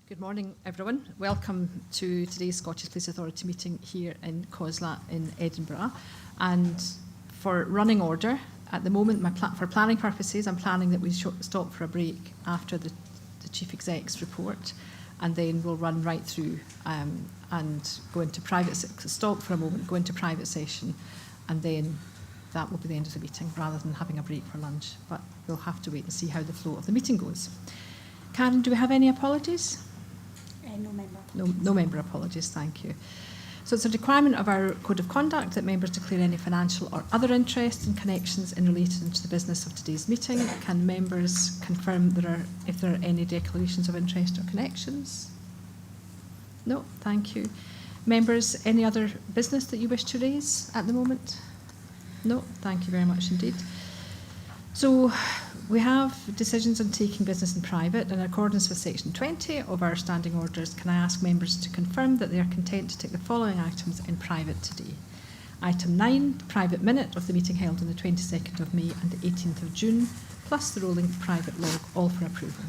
Good morning, everyone. Welcome to today's Scottish Police Authority meeting here in COSLA in Edinburgh. And for running order, at the moment, for planning purposes, I'm planning that we stop for a break after the Chief Exec's report, and then we'll run right through and go into stop for a moment, go into private session, and then that will be the end of the meeting, rather than having a break for lunch. But we'll have to wait and see how the flow of the meeting goes. Karen, do we have any apologies? No member. No member apologies, thank you. So it's a requirement of our Code of Conduct that members declare any financial or other interest and connections in relation to the business of today's meeting. Can members confirm if there are any declarations of interest or connections? No, thank you. Members, any other business that you wish to raise at the moment? No, thank you very much indeed. So we have decisions on taking business in private. In accordance with section 20 of our standing orders, can I ask members to confirm that they are content to take the following items in private today? Item 9, private minute of the meeting held on the 22nd of May and the 18th of June, plus the rolling private log, all for approval.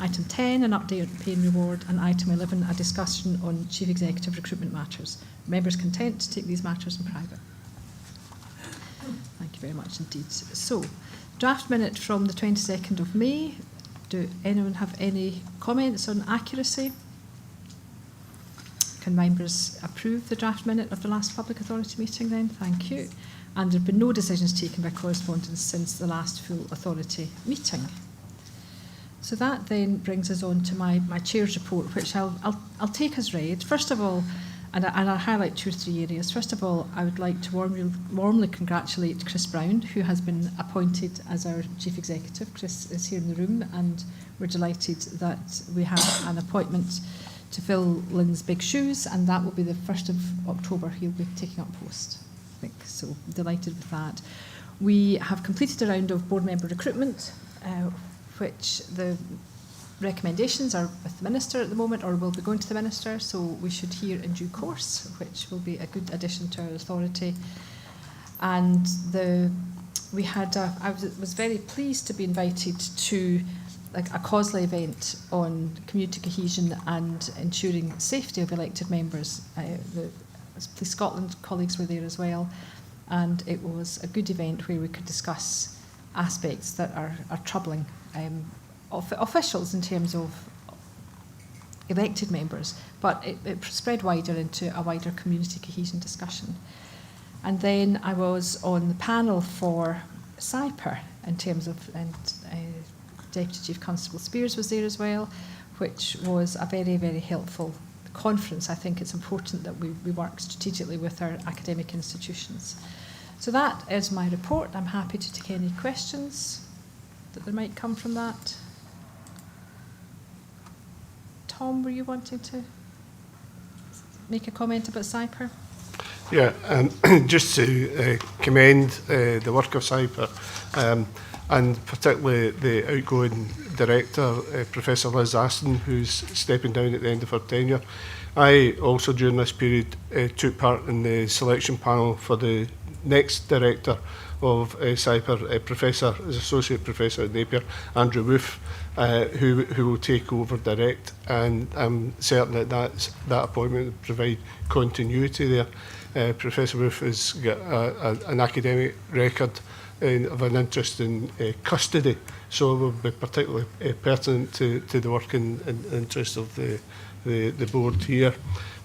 Item 10, an update on pay and reward, and item 11, a discussion on Chief Executive recruitment matters. Members content to take these matters in private? Thank you very much indeed. So, draft minute from the 22nd of May. Do anyone have any comments on accuracy? Can members approve the draft minute of the last Public Authority meeting then? Thank you. And there have been no decisions taken by correspondence since the last full authority meeting. So that then brings us on to my chair's report, which I'll take as read. First of all, and I'll highlight 2 or 3 areas. First of all, I would like to warmly congratulate Chris Brown, who has been appointed as our Chief Executive. Chris is here in the room, and we're delighted that we have an appointment to fill Lynn's big shoes, and that will be the 1st of October. He'll be taking up post, I think. So delighted with that. We have completed a round of board member recruitment, which the recommendations are with the Minister at the moment, or will be going to the Minister, so we should hear in due course, which will be a good addition to our authority. And I was very pleased to be invited to a COSLA event on community cohesion and ensuring safety of elected members. The Police Scotland colleagues were there as well, and it was a good event where we could discuss aspects that are troubling officials in terms of elected members, but it spread wider into a wider community cohesion discussion. And then I was on the panel for CYPR in terms of, and Deputy Chief Constable Spears was there as well, which was a very, very helpful conference. I think it's important that we work strategically with our academic institutions. So that is my report. I'm happy to take any questions that there might come from that. Tom, were you wanting to make a comment about CYPR? Yeah, just to commend the work of CYPR, and particularly the outgoing director, Professor Liz Aston, who's stepping down at the end of her tenure. I also, during this period, took part in the selection panel for the next director of CYPR, Associate Professor at Napier, Andrew Wolfe, who will take over direct, and I'm certain that appointment will provide continuity there. Professor Wolfe has got an academic record of an interest in custody, so it will be particularly pertinent to the work and interest of the board here.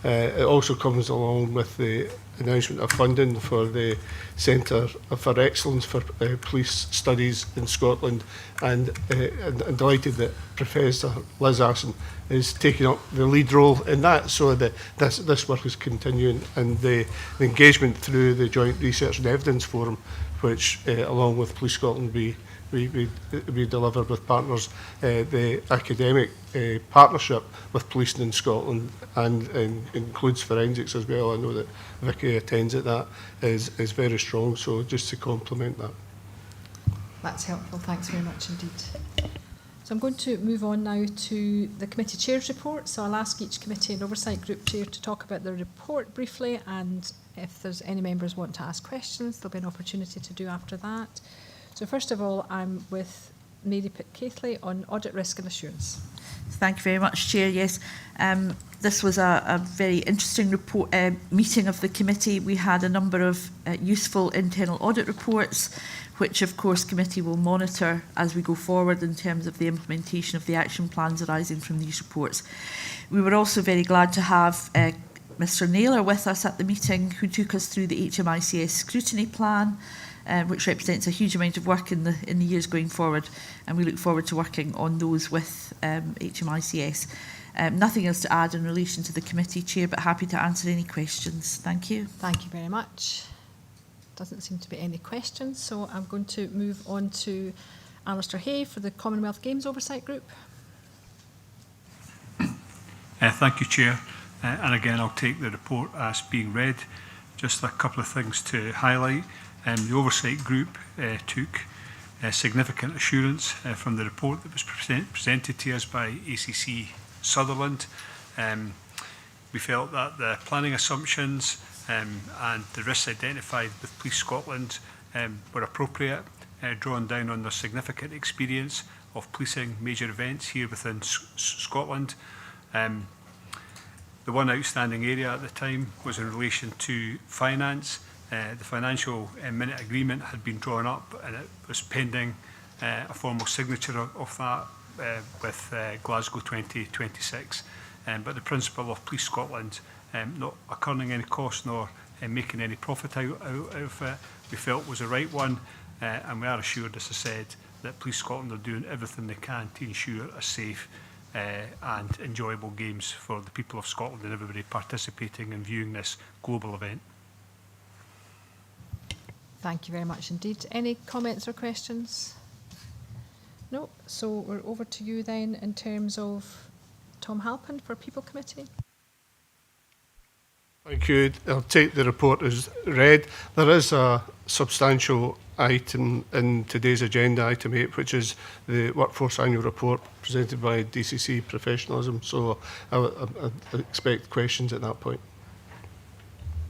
It also comes along with the announcement of funding for the Centre for Excellence for Police Studies in Scotland, and I'm delighted that Professor Liz Aston is taking up the lead role in that, so that this work is continuing, and the engagement through the Joint Research and Evidence Forum, which along with Police Scotland we deliver with partners, the academic partnership with policing in Scotland, and includes forensics as well. I know that Vicky attends at that, is very strong, so just to complement that. That's helpful, thanks very much indeed. So I'm going to move on now to the committee chair's report. So I'll ask each committee and oversight group chair to talk about their report briefly, and if there's any members want to ask questions, there'll be an opportunity to do after that. So first of all, I'm with Mary Pitt-Caithley on audit risk and assurance. Thank you very much, Chair. Yes, this was a very interesting report, meeting of the committee. We had a number of useful internal audit reports, which of course committee will monitor as we go forward in terms of the implementation of the action plans arising from these reports. We were also very glad to have Mr Naylor with us at the meeting, who took us through the HMICS scrutiny plan, which represents a huge amount of work in the years going forward, and we look forward to working on those with HMICS. Nothing else to add in relation to the committee, Chair, but happy to answer any questions. Thank you. Thank you very much. Doesn't seem to be any questions, so I'm going to move on to Alistair Hay for the Commonwealth Games Oversight Group. Thank you, Chair. And again, I'll take the report as being read. Just a couple of things to highlight. The Oversight Group took significant assurance from the report that was presented to us by ACC Sutherland. We felt that the planning assumptions and the risks identified with Police Scotland were appropriate, drawing down on their significant experience of policing major events here within Scotland. The one outstanding area at the time was in relation to finance. The financial minute agreement had been drawn up, and it was pending a formal signature of that with Glasgow 2026. But the principle of Police Scotland not incurring any cost nor making any profit out of it, we felt was the right one, and we are assured, as I said, that Police Scotland are doing everything they can to ensure a safe and enjoyable games for the people of Scotland and everybody participating and viewing this global event. Thank you very much indeed. Any comments or questions? No. So we're over to you then in terms of Tom Halpin for People Committee. Thank you. I'll take the report as read. There is a substantial item in today's agenda, item 8, which is the Workforce Annual Report presented by DCC Professionalism. So I expect questions at that point.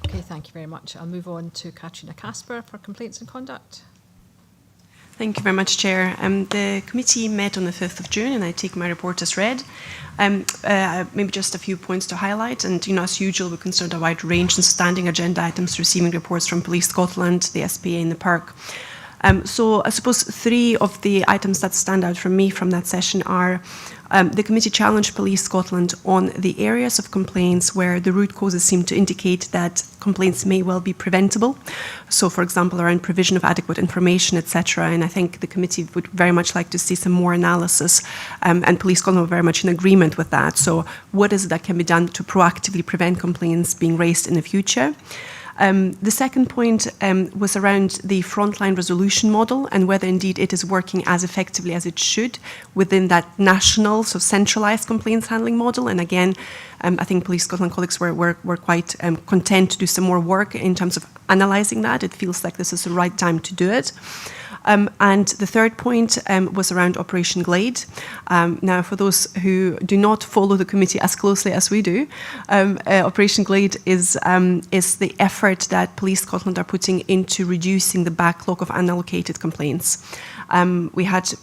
Okay, thank you very much. I'll move on to Katrina Casper for Complaints and Conduct. Thank you very much, Chair. The committee met on the 5th of June, and I take my report as read. Maybe just a few points to highlight. And, as usual, we considered a wide range of standing agenda items, receiving reports from Police Scotland, the SPA and the PERC. So I suppose 3 of the items that stand out for me from that session are the committee challenged Police Scotland on the areas of complaints where the root causes seem to indicate that complaints may well be preventable. So, for example, around provision of adequate information, etc. And I think the committee would very much like to see some more analysis, and Police Scotland were very much in agreement with that. So what is it that can be done to proactively prevent complaints being raised in the future? The second point was around the frontline resolution model and whether indeed it is working as effectively as it should within that national, so centralised complaints handling model. And again, I think Police Scotland colleagues were quite content to do some more work in terms of analysing that. It feels like this is the right time to do it. And the third point was around Operation Glade. Now, for those who do not follow the committee as closely as we do, Operation Glade is the effort that Police Scotland are putting into reducing the backlog of unallocated complaints. We had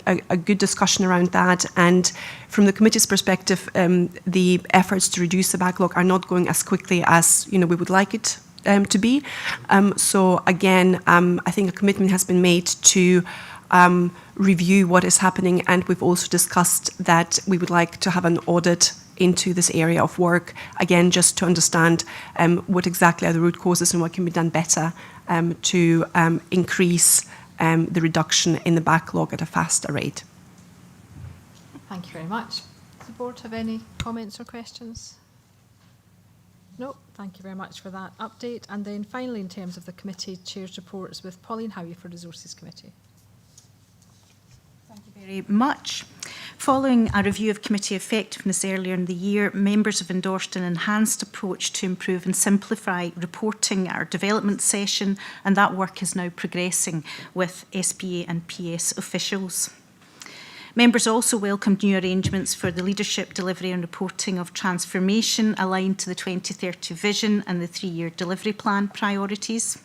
a good discussion around that, and from the committee's perspective, the efforts to reduce the backlog are not going as quickly as we would like it to be. So again, I think a commitment has been made to review what is happening, and we've also discussed that we would like to have an audit into this area of work, again, just to understand what exactly are the root causes and what can be done better to increase the reduction in the backlog at a faster rate. Thank you very much. Does the board have any comments or questions? No, thank you very much for that update. And then finally, in terms of the committee chair's reports, with Pauline Howie for Resources Committee. Thank you very much. Following a review of committee effectiveness earlier in the year, members have endorsed an enhanced approach to improve and simplify reporting at our development session, and that work is now progressing with SPA and PS officials. Members also welcomed new arrangements for the leadership, delivery and reporting of transformation aligned to the 2030 vision and the 3-year delivery plan priorities.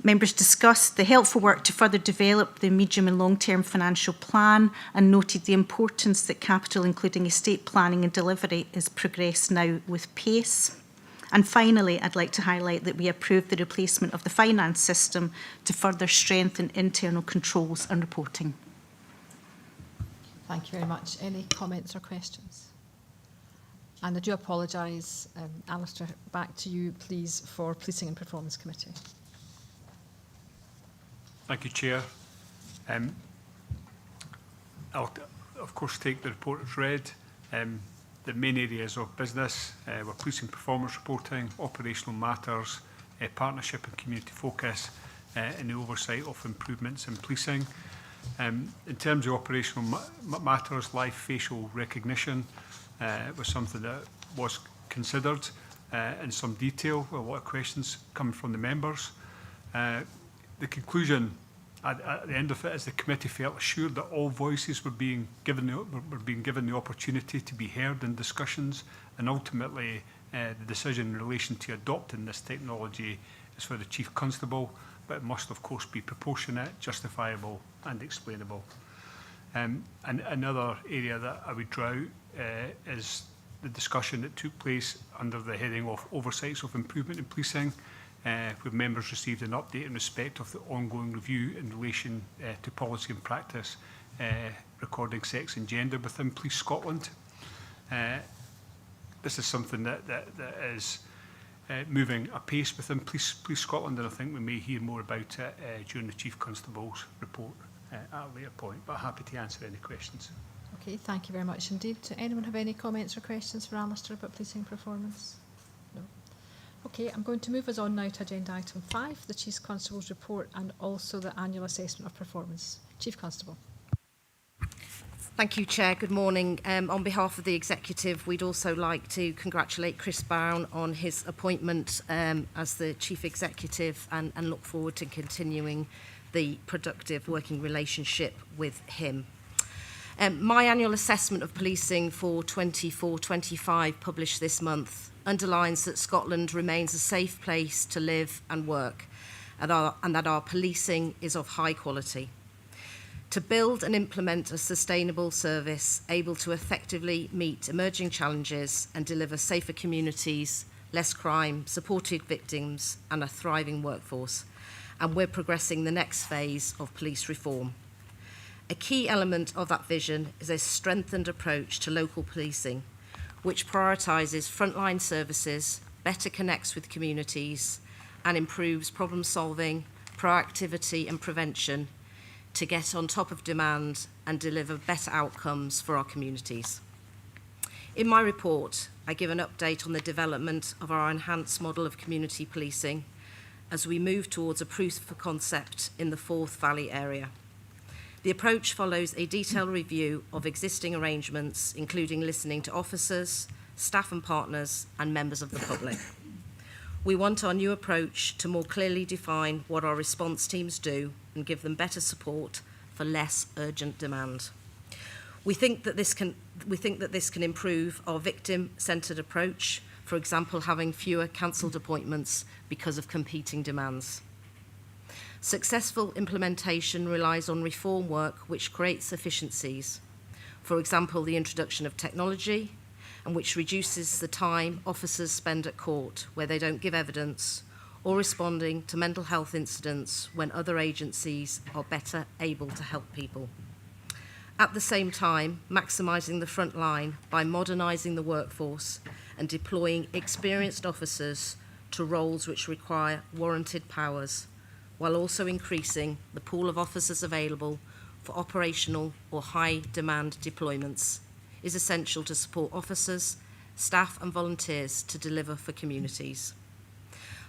Members discussed the helpful work to further develop the medium and long-term financial plan and noted the importance that capital, including estate planning and delivery, is progressed now with pace. And finally, I'd like to highlight that we approved the replacement of the finance system to further strengthen internal controls and reporting. Thank you very much. Any comments or questions? And I do apologise, Alistair, back to you, please, for Policing and Performance Committee. Thank you, Chair. I'll, of course, take the report as read. The main areas of business were policing performance reporting, operational matters, partnership and community focus, and the oversight of improvements in policing. In terms of operational matters, live facial recognition was something that was considered in some detail, with a lot of questions coming from the members. The conclusion at the end of it is the committee felt assured that all voices were being given the opportunity to be heard in discussions, and ultimately the decision in relation to adopting this technology is for the Chief Constable, but it must of course be proportionate, justifiable and explainable. And another area that I would draw out is the discussion that took place under the heading of oversights of improvement in policing, where members received an update in respect of the ongoing review in relation to policy and practice recording sex and gender within Police Scotland. This is something that is moving apace within Police Scotland, and I think we may hear more about it during the Chief Constable's report at a later point, but happy to answer any questions. Okay, thank you very much indeed. Does anyone have any comments or questions for Alistair about policing performance? No. Okay, I'm going to move us on now to agenda item 5, the Chief Constable's report and also the annual assessment of performance. Chief Constable. Thank you, Chair. Good morning. On behalf of the Executive, we'd also like to congratulate Chris Brown on his appointment as the Chief Executive and look forward to continuing the productive working relationship with him. My annual assessment of policing for 24-25, published this month, underlines that Scotland remains a safe place to live and work, and that our policing is of high quality. To build and implement a sustainable service able to effectively meet emerging challenges and deliver safer communities, less crime, supported victims and a thriving workforce. And we're progressing the next phase of police reform. A key element of that vision is a strengthened approach to local policing, which prioritises frontline services, better connects with communities and improves problem solving, proactivity and prevention to get on top of demand and deliver better outcomes for our communities. In my report, I give an update on the development of our enhanced model of community policing as we move towards a proof of concept in the Forth Valley area. The approach follows a detailed review of existing arrangements, including listening to officers, staff and partners, and members of the public. We want our new approach to more clearly define what our response teams do and give them better support for less urgent demand. We think that this can improve our victim-centred approach, for example, having fewer cancelled appointments because of competing demands. Successful implementation relies on reform work which creates efficiencies. For example, the introduction of technology, and which reduces the time officers spend at court where they don't give evidence, or responding to mental health incidents when other agencies are better able to help people. At the same time, maximising the front line by modernising the workforce and deploying experienced officers to roles which require warranted powers, while also increasing the pool of officers available for operational or high-demand deployments, is essential to support officers, staff and volunteers to deliver for communities.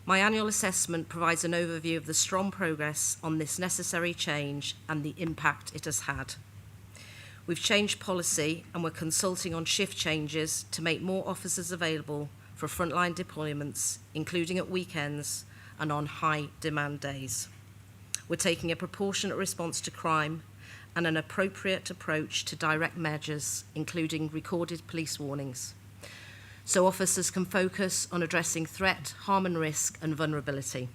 My annual assessment provides an overview of the strong progress on this necessary change and the impact it has had. We've changed policy and we're consulting on shift changes to make more officers available for frontline deployments, including at weekends and on high-demand days. We're taking a proportionate response to crime and an appropriate approach to direct measures, including recorded police warnings, so officers can focus on addressing threat, harm and risk and vulnerability.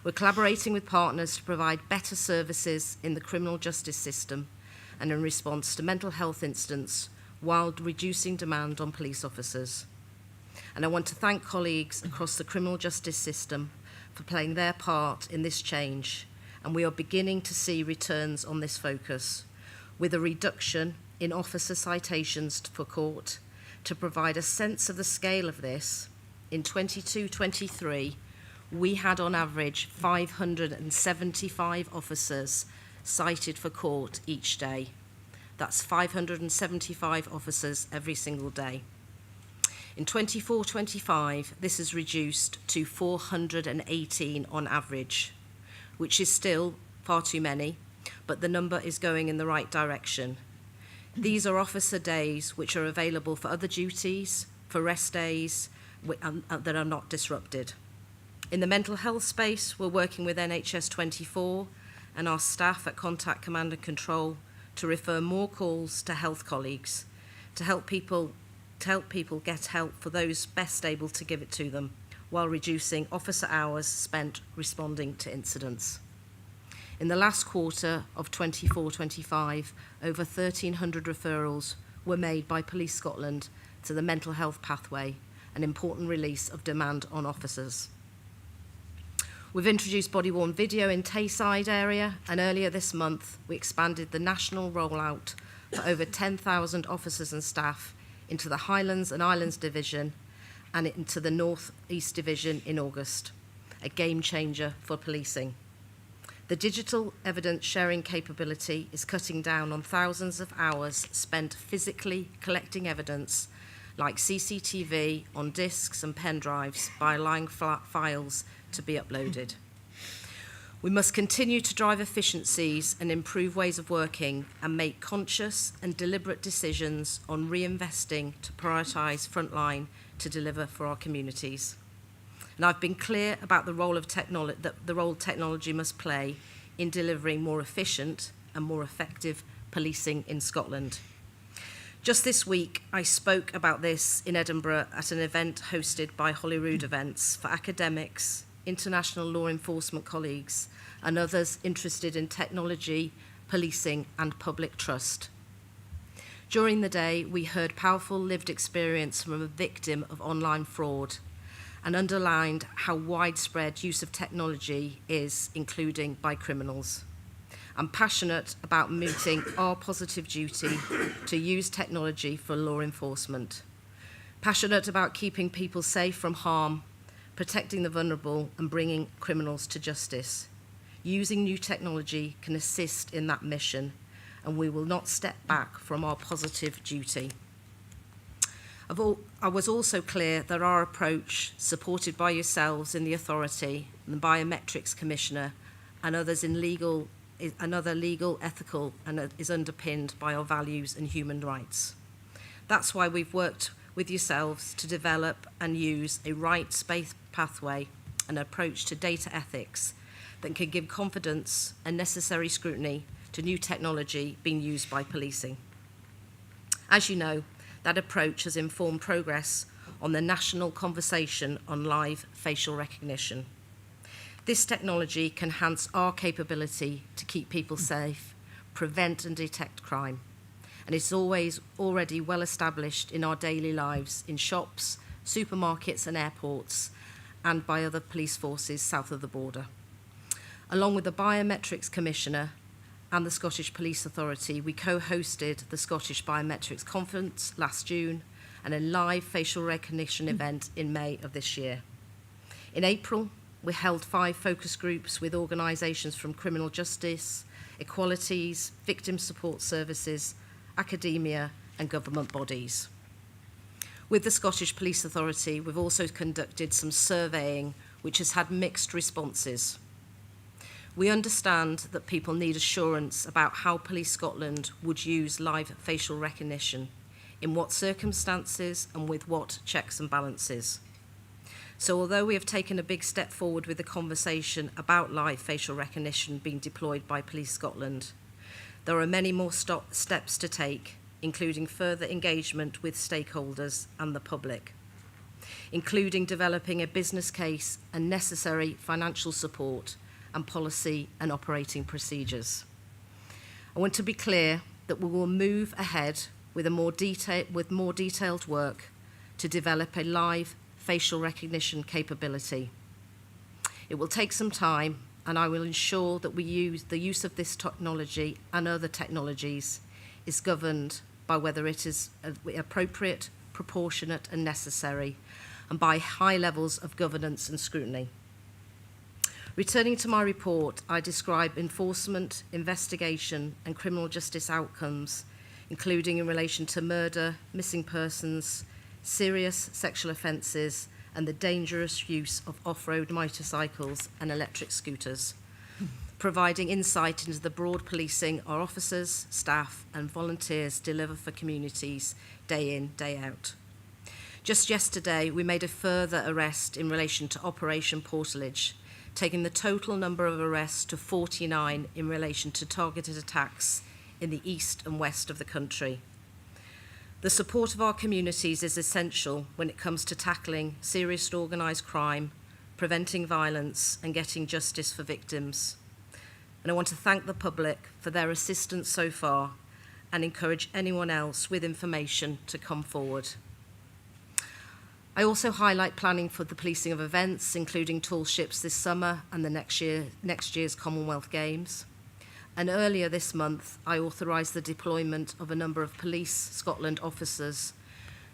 We're collaborating with partners to provide better services in the criminal justice system and in response to mental health incidents while reducing demand on police officers. And I want to thank colleagues across the criminal justice system for playing their part in this change, and we are beginning to see returns on this focus, with a reduction in officer citations for court. To provide a sense of the scale of this, in 22-23, we had on average 575 officers cited for court each day. That's 575 officers every single day. In 24-25, this is reduced to 418 on average, which is still far too many, but the number is going in the right direction. These are officer days which are available for other duties, for rest days that are not disrupted. In the mental health space, we're working with NHS 24 and our staff at Contact Command and Control to refer more calls to health colleagues, to help people get help for those best able to give it to them, while reducing officer hours spent responding to incidents. In the last quarter of 24-25, over 1,300 referrals were made by Police Scotland to the mental health pathway, an important release of demand on officers. We've introduced body-worn video in Tayside area, and earlier this month we expanded the national rollout for over 10,000 officers and staff into the Highlands and Islands Division and into the North East Division in August, a game changer for policing. The digital evidence sharing capability is cutting down on thousands of hours spent physically collecting evidence like CCTV on discs and pen drives by allowing files to be uploaded. We must continue to drive efficiencies and improve ways of working and make conscious and deliberate decisions on reinvesting to prioritise frontline to deliver for our communities. And I've been clear about the role technology must play in delivering more efficient and more effective policing in Scotland. Just this week, I spoke about this in Edinburgh at an event hosted by Holyrood Events for academics, international law enforcement colleagues, and others interested in technology, policing, and public trust. During the day, we heard powerful lived experience from a victim of online fraud and underlined how widespread use of technology is, including by criminals. I'm passionate about meeting our positive duty to use technology for law enforcement. Passionate about keeping people safe from harm, protecting the vulnerable, and bringing criminals to justice. Using new technology can assist in that mission, and we will not step back from our positive duty. I was also clear that our approach, supported by yourselves in the authority, and the Biometrics Commissioner, and others in another legal, ethical, and is underpinned by our values and human rights. That's why we've worked with yourselves to develop and use a rights-based pathway, an approach to data ethics that can give confidence and necessary scrutiny to new technology being used by policing. As you know, that approach has informed progress on the national conversation on live facial recognition. This technology can enhance our capability to keep people safe, prevent and detect crime, and it's already well established in our daily lives in shops, supermarkets and airports, and by other police forces south of the border. Along with the Biometrics Commissioner and the Scottish Police Authority, we co-hosted the Scottish Biometrics Conference last June and a live facial recognition event in May of this year. In April, we held 5 focus groups with organisations from criminal justice, equalities, victim support services, academia and government bodies. With the Scottish Police Authority, we've also conducted some surveying which has had mixed responses. We understand that people need assurance about how Police Scotland would use live facial recognition, in what circumstances and with what checks and balances. So although we have taken a big step forward with the conversation about live facial recognition being deployed by Police Scotland, there are many more steps to take, including further engagement with stakeholders and the public. including developing a business case and necessary financial support and policy and operating procedures. I want to be clear that we will move ahead with more detailed work to develop a live facial recognition capability. It will take some time, and I will ensure that the use of this technology and other technologies is governed by whether it is appropriate, proportionate and necessary, and by high levels of governance and scrutiny. Returning to my report, I describe enforcement, investigation and criminal justice outcomes, including in relation to murder, missing persons, serious sexual offences and the dangerous use of off-road motorcycles and electric scooters, providing insight into the broad policing our officers, staff and volunteers deliver for communities day in, day out. Just yesterday, we made a further arrest in relation to Operation Portalage, taking the total number of arrests to 49 in relation to targeted attacks in the east and west of the country. The support of our communities is essential when it comes to tackling serious organised crime, preventing violence and getting justice for victims. And I want to thank the public for their assistance so far and encourage anyone else with information to come forward. I also highlight planning for the policing of events, including tall ships this summer and the next year's Commonwealth Games. And earlier this month, I authorised the deployment of a number of Police Scotland officers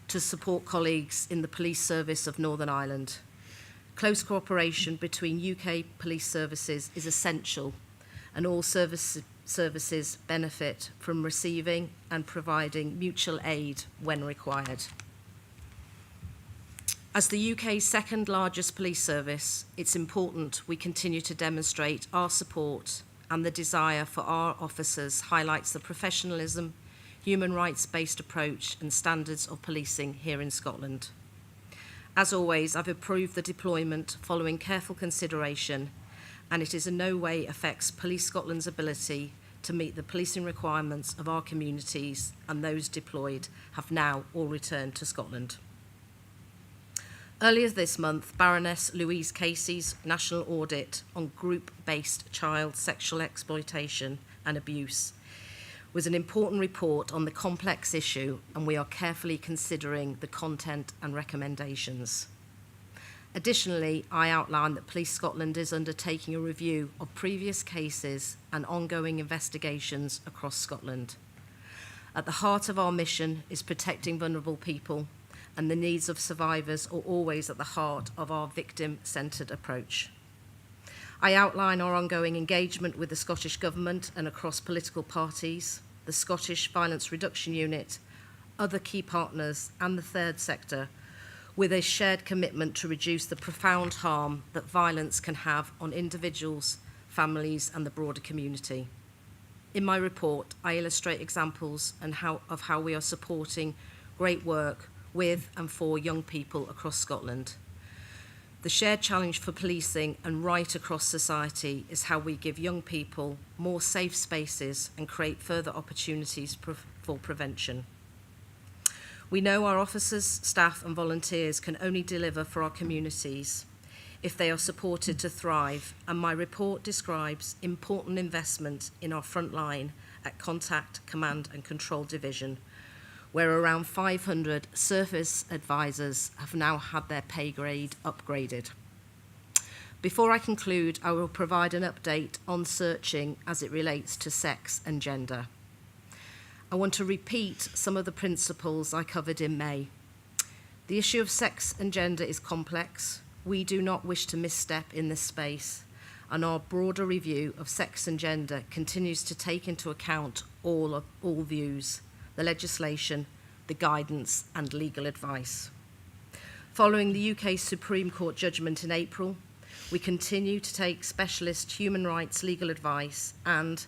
to support colleagues in the police service of Northern Ireland. Close cooperation between UK police services is essential, and all services benefit from receiving and providing mutual aid when required. As the UK's second largest police service, it's important we continue to demonstrate our support, and the desire for our officers highlights the professionalism, human rights-based approach and standards of policing here in Scotland. As always, I've approved the deployment following careful consideration, and it in no way affects Police Scotland's ability to meet the policing requirements of our communities, and those deployed have now all returned to Scotland. Earlier this month, Baroness Louise Casey's national audit on group-based child sexual exploitation and abuse was an important report on the complex issue, and we are carefully considering the content and recommendations. Additionally, I outlined that Police Scotland is undertaking a review of previous cases and ongoing investigations across Scotland. At the heart of our mission is protecting vulnerable people, and the needs of survivors are always at the heart of our victim-centred approach. I outline our ongoing engagement with the Scottish Government and across political parties, the Scottish Violence Reduction Unit, other key partners and the third sector, with a shared commitment to reduce the profound harm that violence can have on individuals, families and the broader community. In my report, I illustrate examples of how we are supporting great work with and for young people across Scotland. The shared challenge for policing and right across society is how we give young people more safe spaces and create further opportunities for prevention. We know our officers, staff and volunteers can only deliver for our communities if they are supported to thrive, and my report describes important investment in our front line at Contact, Command and Control Division, where around 500 service advisors have now had their pay grade upgraded. Before I conclude, I will provide an update on searching as it relates to sex and gender. I want to repeat some of the principles I covered in May. The issue of sex and gender is complex. We do not wish to misstep in this space, and our broader review of sex and gender continues to take into account all views, the legislation, the guidance and legal advice. Following the UK Supreme Court judgment in April, we continue to take specialist human rights legal advice, and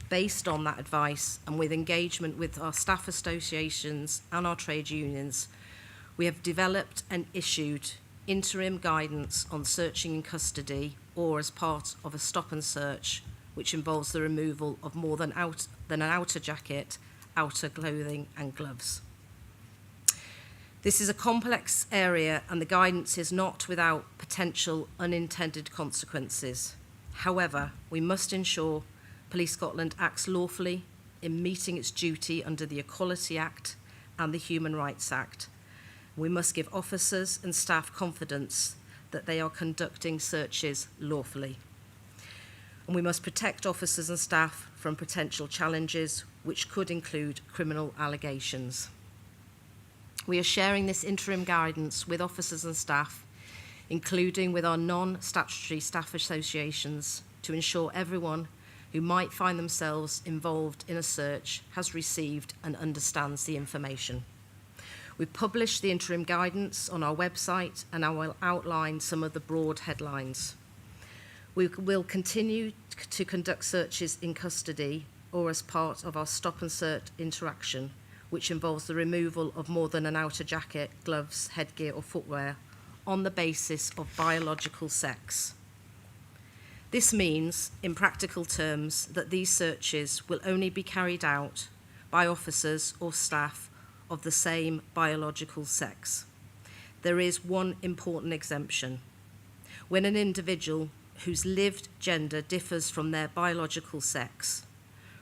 based on that advice and with engagement with our staff associations and our trade unions, we have developed and issued interim guidance on searching in custody or as part of a stop and search, which involves the removal of more than an outer jacket, outer clothing and gloves. This is a complex area and the guidance is not without potential unintended consequences. However, we must ensure Police Scotland acts lawfully in meeting its duty under the Equality Act and the Human Rights Act. We must give officers and staff confidence that they are conducting searches lawfully. And we must protect officers and staff from potential challenges, which could include criminal allegations. We are sharing this interim guidance with officers and staff, including with our non-statutory staff associations, to ensure everyone who might find themselves involved in a search has received and understands the information. We've published the interim guidance on our website, and I will outline some of the broad headlines. We will continue to conduct searches in custody or as part of our stop and search interaction, which involves the removal of more than an outer jacket, gloves, headgear or footwear on the basis of biological sex. This means, in practical terms, that these searches will only be carried out by officers or staff of the same biological sex. There is one important exemption. When an individual whose lived gender differs from their biological sex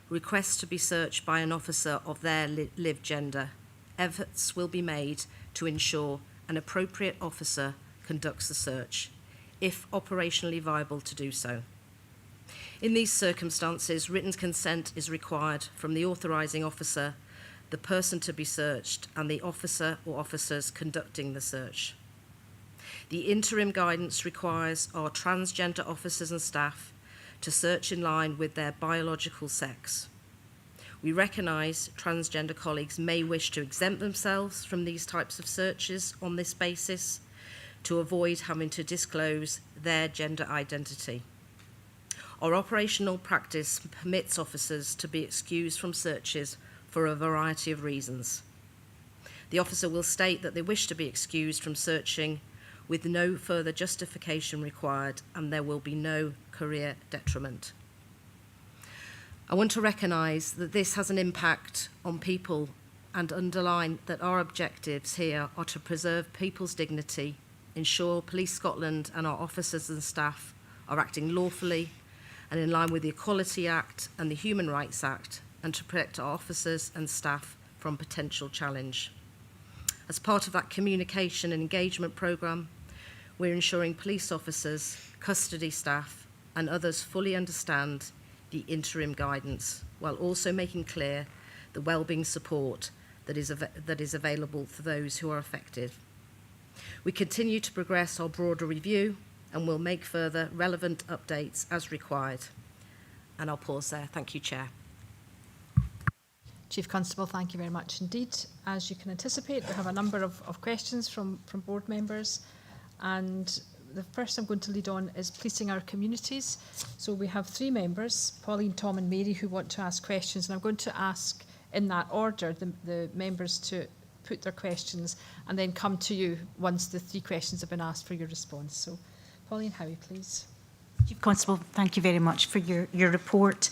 requests to be searched by an officer of their lived gender, efforts will be made to ensure an appropriate officer conducts the search, if operationally viable to do so. In these circumstances, written consent is required from the authorising officer, the person to be searched, and the officer or officers conducting the search. The interim guidance requires our transgender officers and staff to search in line with their biological sex. We recognise transgender colleagues may wish to exempt themselves from these types of searches on this basis to avoid having to disclose their gender identity. Our operational practice permits officers to be excused from searches for a variety of reasons. The officer will state that they wish to be excused from searching with no further justification required, and there will be no career detriment. I want to recognise that this has an impact on people and underline that our objectives here are to preserve people's dignity, ensure Police Scotland and our officers and staff are acting lawfully and in line with the Equality Act and the Human Rights Act, and to protect our officers and staff from potential challenge. As part of that communication and engagement programme, we're ensuring police officers, custody staff and others fully understand the interim guidance, while also making clear the wellbeing support that is available for those who are affected. We continue to progress our broader review and will make further relevant updates as required. And I'll pause there. Thank you, Chair. Chief Constable, thank you very much indeed. As you can anticipate, we have a number of questions from board members, and the first I'm going to lead on is policing our communities. So we have three members, Pauline, Tom and Mary, who want to ask questions, and I'm going to ask in that order the members to put their questions and then come to you once the three questions have been asked for your response. So Pauline Howie, please. Chief Constable, thank you very much for your report.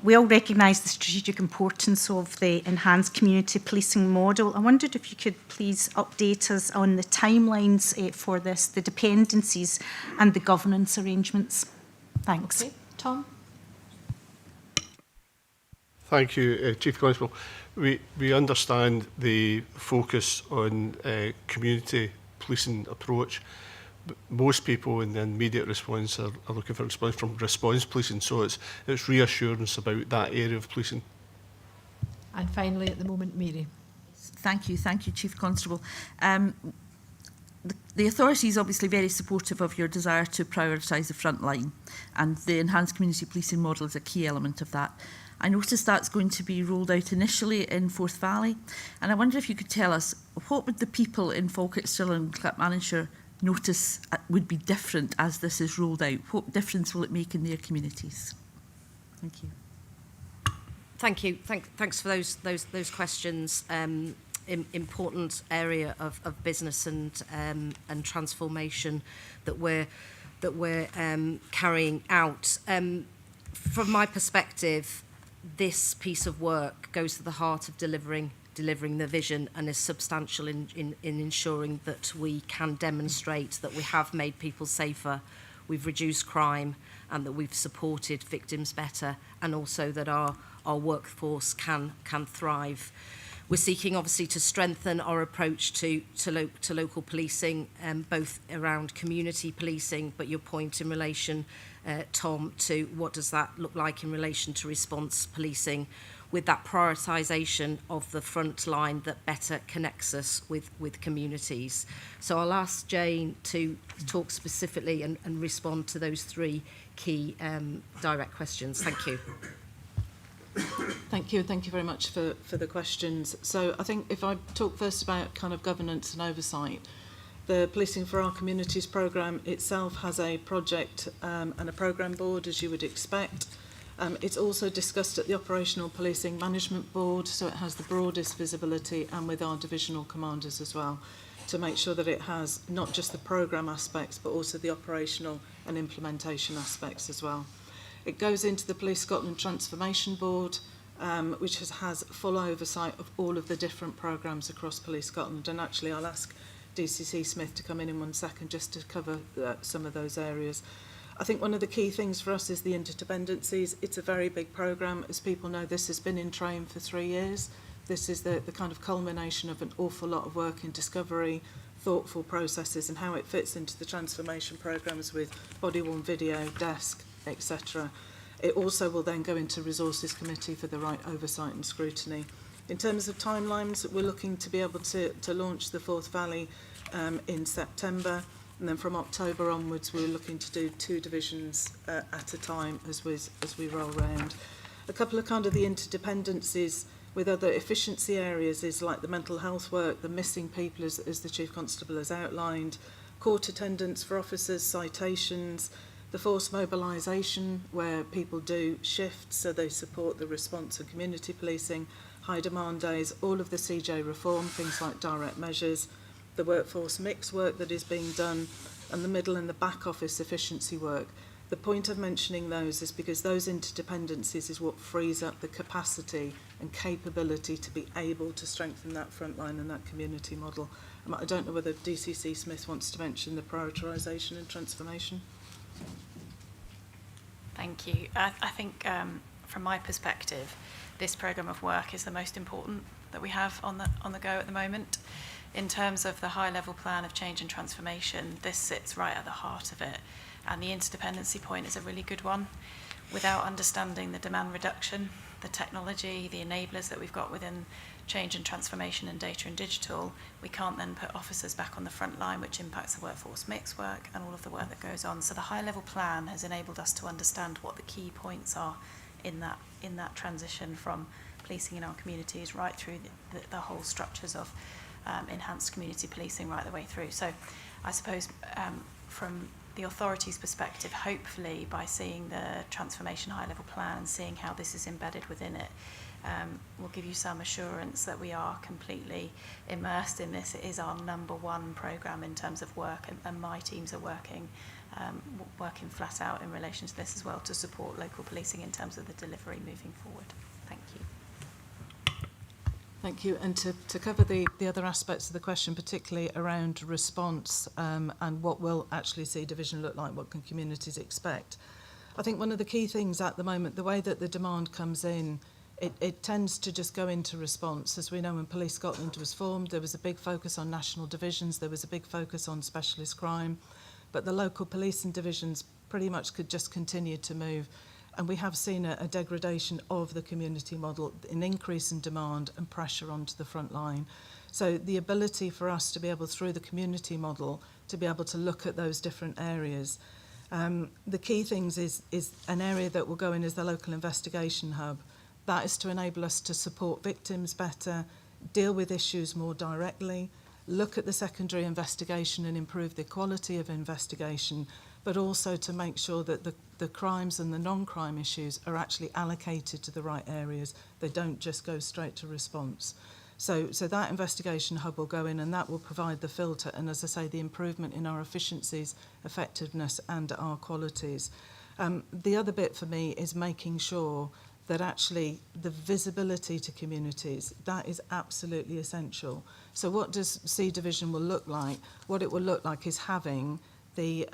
We all recognise the strategic importance of the enhanced community policing model. I wondered if you could please update us on the timelines for this, the dependencies and the governance arrangements. Thanks. Okay. Tom? Thank you, Chief Constable. We understand the focus on community policing approach. But most people in the immediate response are looking for response from response policing, so it's reassurance about that area of policing. And finally, at the moment, Mary. Thank you, Chief Constable. The authority is obviously very supportive of your desire to prioritise the front line, and the enhanced community policing model is a key element of that. I noticed that's going to be rolled out initially in Forth Valley, and I wonder if you could tell us, what would the people in Falkirk, Stirling and Clackmannanshire notice would be different as this is rolled out? What difference will it make in their communities? Thank you. Thank you. Thanks for those questions. Important area of business and transformation that we're carrying out. From my perspective, this piece of work goes to the heart of delivering delivering the vision and is substantial in ensuring that we can demonstrate that we have made people safer, we've reduced crime, and that we've supported victims better, and also that our workforce can thrive. We're seeking, obviously, to strengthen our approach to local policing, both around community policing, but your point in relation, Tom, to what does that look like in relation to response policing, with that prioritisation of the front line that better connects us with communities. So I'll ask Jane to talk specifically and respond to those three key direct questions. Thank you. Thank you very much for the questions. So I think if I talk first about kind of governance and oversight, the Policing for Our Communities programme itself has a project and a programme board, as you would expect. It's also discussed at the Operational Policing Management Board, so it has the broadest visibility, and with our divisional commanders as well, to make sure that it has not just the programme aspects but also the operational and implementation aspects as well. It goes into the Police Scotland Transformation Board, which has full oversight of all of the different programmes across Police Scotland. And actually, I'll ask DCC Smith to come in 1 second just to cover some of those areas. I think one of the key things for us is the interdependencies. It's a very big programme. As people know, this has been in train for 3 years. This is the kind of culmination of an awful lot of work in discovery, thoughtful processes, and how it fits into the transformation programmes with body-worn video, desk, etc. It also will then go into Resources Committee for the right oversight and scrutiny. In terms of timelines, we're looking to be able to launch the Forth Valley in September, and then from October onwards we're looking to do 2 divisions at a time as we roll round. A couple of kind of the interdependencies with other efficiency areas is like the mental health work, the missing people as the Chief Constable has outlined, court attendance for officers, citations, the force mobilisation where people do shifts so they support the response and community policing, high demand days, all of the CJ reform, things like direct measures, the workforce mix work that is being done, and the middle and the back office efficiency work. The point of mentioning those is because those interdependencies is what frees up the capacity and capability to be able to strengthen that front line and that community model. I don't know whether DCC Smith wants to mention the prioritisation and transformation. Thank you. I think from my perspective, this programme of work is the most important that we have on the go at the moment. In terms of the high-level plan of change and transformation, this sits right at the heart of it. And the interdependency point is a really good one. Without understanding the demand reduction, the technology, the enablers that we've got within change and transformation and data and digital, we can't then put officers back on the front line, which impacts the workforce mix work and all of the work that goes on. So the high-level plan has enabled us to understand what the key points are in that transition from policing in our communities right through the whole structures of enhanced community policing right the way through. So I suppose from the authority's perspective, hopefully by seeing the transformation high-level plan and seeing how this is embedded within it, will give you some assurance that we are completely immersed in this. It is our #1 programme in terms of work, and my teams are working flat out in relation to this as well to support local policing in terms of the delivery moving forward. Thank you. Thank you. And to cover the other aspects of the question, particularly around response and what will actually see division look like, what can communities expect? I think one of the key things at the moment, the way that the demand comes in, it tends to just go into response. As we know, when Police Scotland was formed, there was a big focus on national divisions, there was a big focus on specialist crime, but the local policing divisions pretty much could just continue to move. And we have seen a degradation of the community model, an increase in demand and pressure onto the front line. So the ability for us to be able, through the community model, to be able to look at those different areas. The key things is an area that will go in as the local investigation hub. That is to enable us to support victims better, deal with issues more directly, look at the secondary investigation and improve the quality of investigation, but also to make sure that the crimes and the non-crime issues are actually allocated to the right areas. They don't just go straight to response. So that investigation hub will go in, and that will provide the filter and, as I say, the improvement in our efficiencies, effectiveness and our qualities. The other bit for me is making sure that actually the visibility to communities, that is absolutely essential. So what does C Division will look like? What it will look like is having the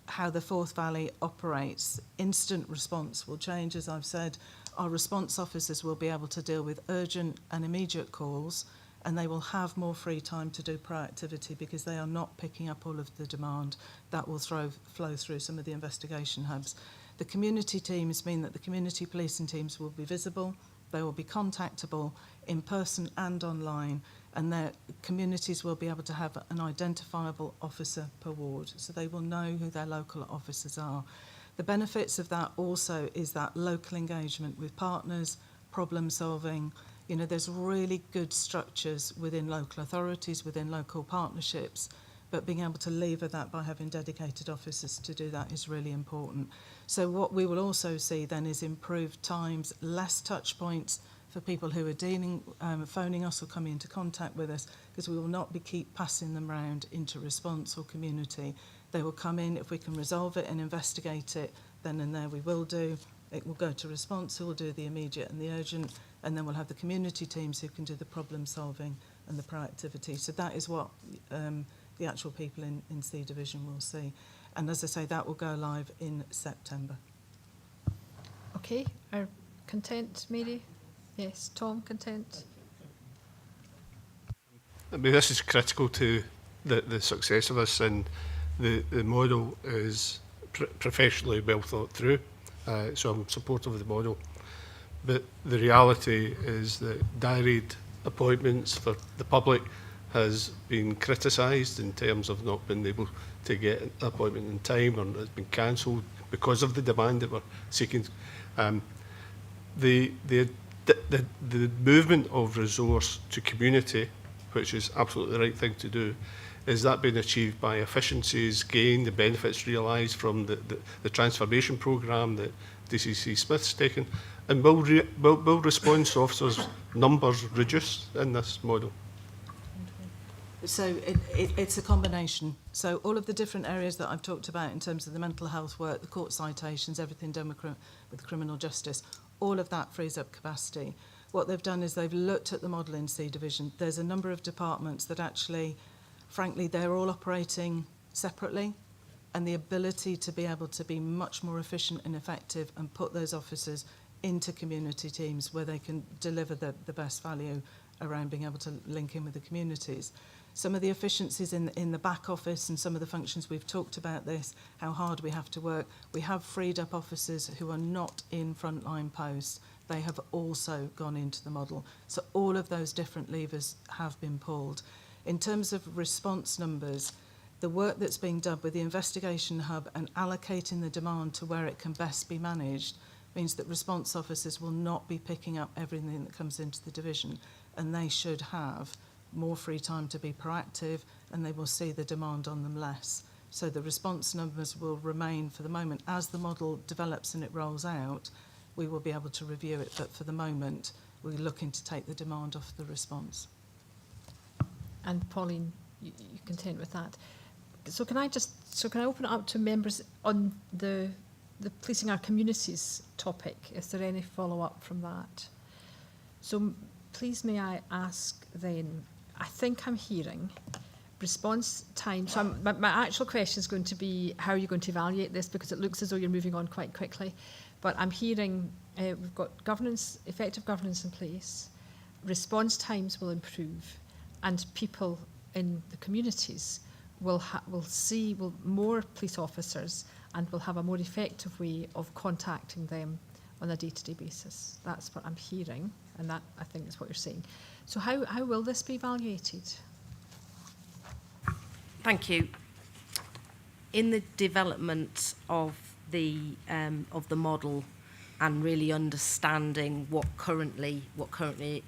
how the Forth Valley operates. Instant response will change, as I've said. Our response officers will be able to deal with urgent and immediate calls, and they will have more free time to do proactivity because they are not picking up all of the demand that will flow through some of the investigation hubs. The community teams mean that the community policing teams will be visible, they will be contactable in person and online, and their communities will be able to have an identifiable officer per ward, so they will know who their local officers are. The benefits of that also is that local engagement with partners, problem solving. You know, there's really good structures within local authorities, within local partnerships, but being able to lever that by having dedicated officers to do that is really important. So what we will also see then is improved times, less touch points for people who are dealing, phoning us or coming into contact with us, because we will not be keep passing them round into response or community. They will come in, if we can resolve it and investigate it, then and there we will do. It will go to response, who will do the immediate and the urgent, and then we'll have the community teams who can do the problem solving and the proactivity. So that is what the actual people in C Division will see. And as I say, that will go live in September. Okay, are content, Mary? Yes, Tom, content? I mean, this is critical to the success of this, and the model is professionally well thought through, so I'm supportive of the model. But the reality is that diaried appointments for the public has been criticised in terms of not being able to get an appointment in time, or has been cancelled because of the demand that we're seeking. The movement of resource to community, which is absolutely the right thing to do, is that being achieved by efficiencies gained, the benefits realised from the transformation programme that DCC Smith's taken, and will response officers' numbers reduce in this model? So it's a combination. So all of the different areas that I've talked about in terms of the mental health work, the court citations, everything done with criminal justice, all of that frees up capacity. What they've done is they've looked at the model in C Division. There's a number of departments that actually, frankly, they're all operating separately, and the ability to be able to be much more efficient and effective and put those officers into community teams where they can deliver the best value around being able to link in with the communities. Some of the efficiencies in the back office and some of the functions, we've talked about this, how hard we have to work. We have freed up officers who are not in frontline posts. They have also gone into the model. So all of those different levers have been pulled. In terms of response numbers, the work that's being done with the investigation hub and allocating the demand to where it can best be managed means that response officers will not be picking up everything that comes into the division, and they should have more free time to be proactive, and they will see the demand on them less. So the response numbers will remain for the moment. As the model develops and it rolls out, we will be able to review it, but for the moment we're looking to take the demand off the response. And Pauline, you content with that? So can I open it up to members on the policing our communities topic? Is there any follow-up from that? So please may I ask then, I think I'm hearing response time. So my actual question is going to be, how are you going to evaluate this? Because it looks as though you're moving on quite quickly. But I'm hearing we've got governance, effective governance in place, response times will improve, and people in the communities will see more police officers and will have a more effective way of contacting them on a day-to-day basis. That's what I'm hearing, and that, I think, is what you're saying. So how will this be evaluated? Thank you. In the development of the model and really understanding what currently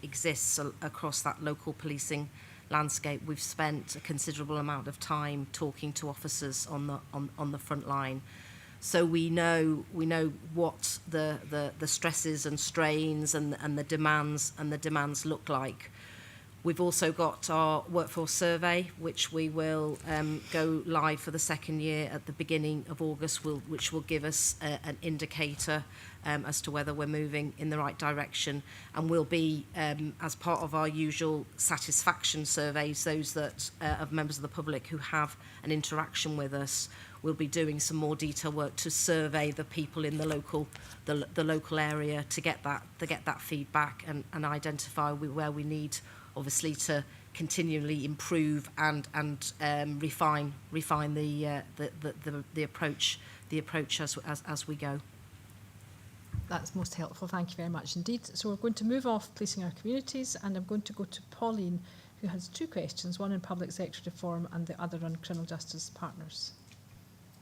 exists across that local policing landscape, we've spent a considerable amount of time talking to officers on the front line. So we know what the stresses and strains and the demands look like. We've also got our workforce survey, which we will go live for the second year at the beginning of August, which will give us an indicator as to whether we're moving in the right direction, and will be, as part of our usual satisfaction surveys, those that of members of the public who have an interaction with us, we'll be doing some more detailed work to survey the people in the local area to get that feedback and identify where we need, obviously, to continually improve and refine the approach as we go. That's most helpful. Thank you very much indeed. So we're going to move off policing our communities, and I'm going to go to Pauline, who has two questions, one on public sector reform and the other on criminal justice partners.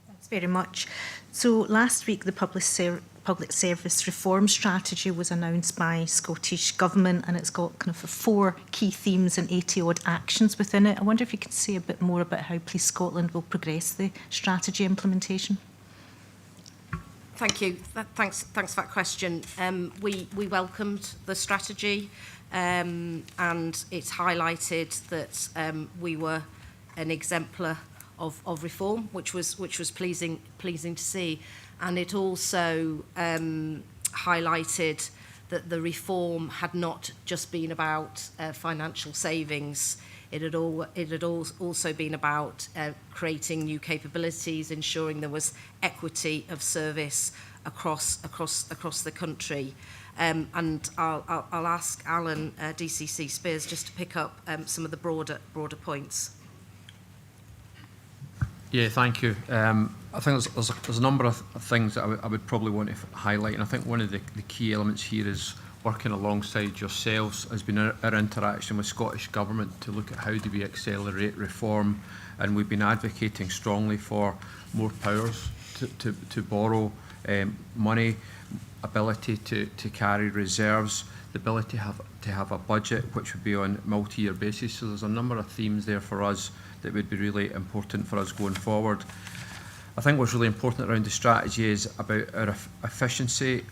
Thanks very much. So last week, the public service reform strategy was announced by Scottish Government, and it's got kind of 4 key themes and 80-odd actions within it. I wonder if you could say a bit more about how Police Scotland will progress the strategy implementation. Thank you. Thanks for that question. We welcomed the strategy, and it's highlighted that we were an exemplar of reform, which was pleasing to see, and it also highlighted that the reform had not just been about financial savings. It had also been about creating new capabilities, ensuring there was equity of service across the country. And I'll ask Alan, DCC Spears, just to pick up some of the broader points. Yeah, thank you. I think there's a number of things that I would probably want to highlight, and I think one of the key elements here is working alongside yourselves has been our interaction with Scottish Government to look at how do we accelerate reform, and we've been advocating strongly for more powers to borrow money, ability to carry reserves, the ability to have a budget which would be on multi-year basis. So there's a number of themes there for us that would be really important for us going forward. I think what's really important around the strategy is about our efficiency,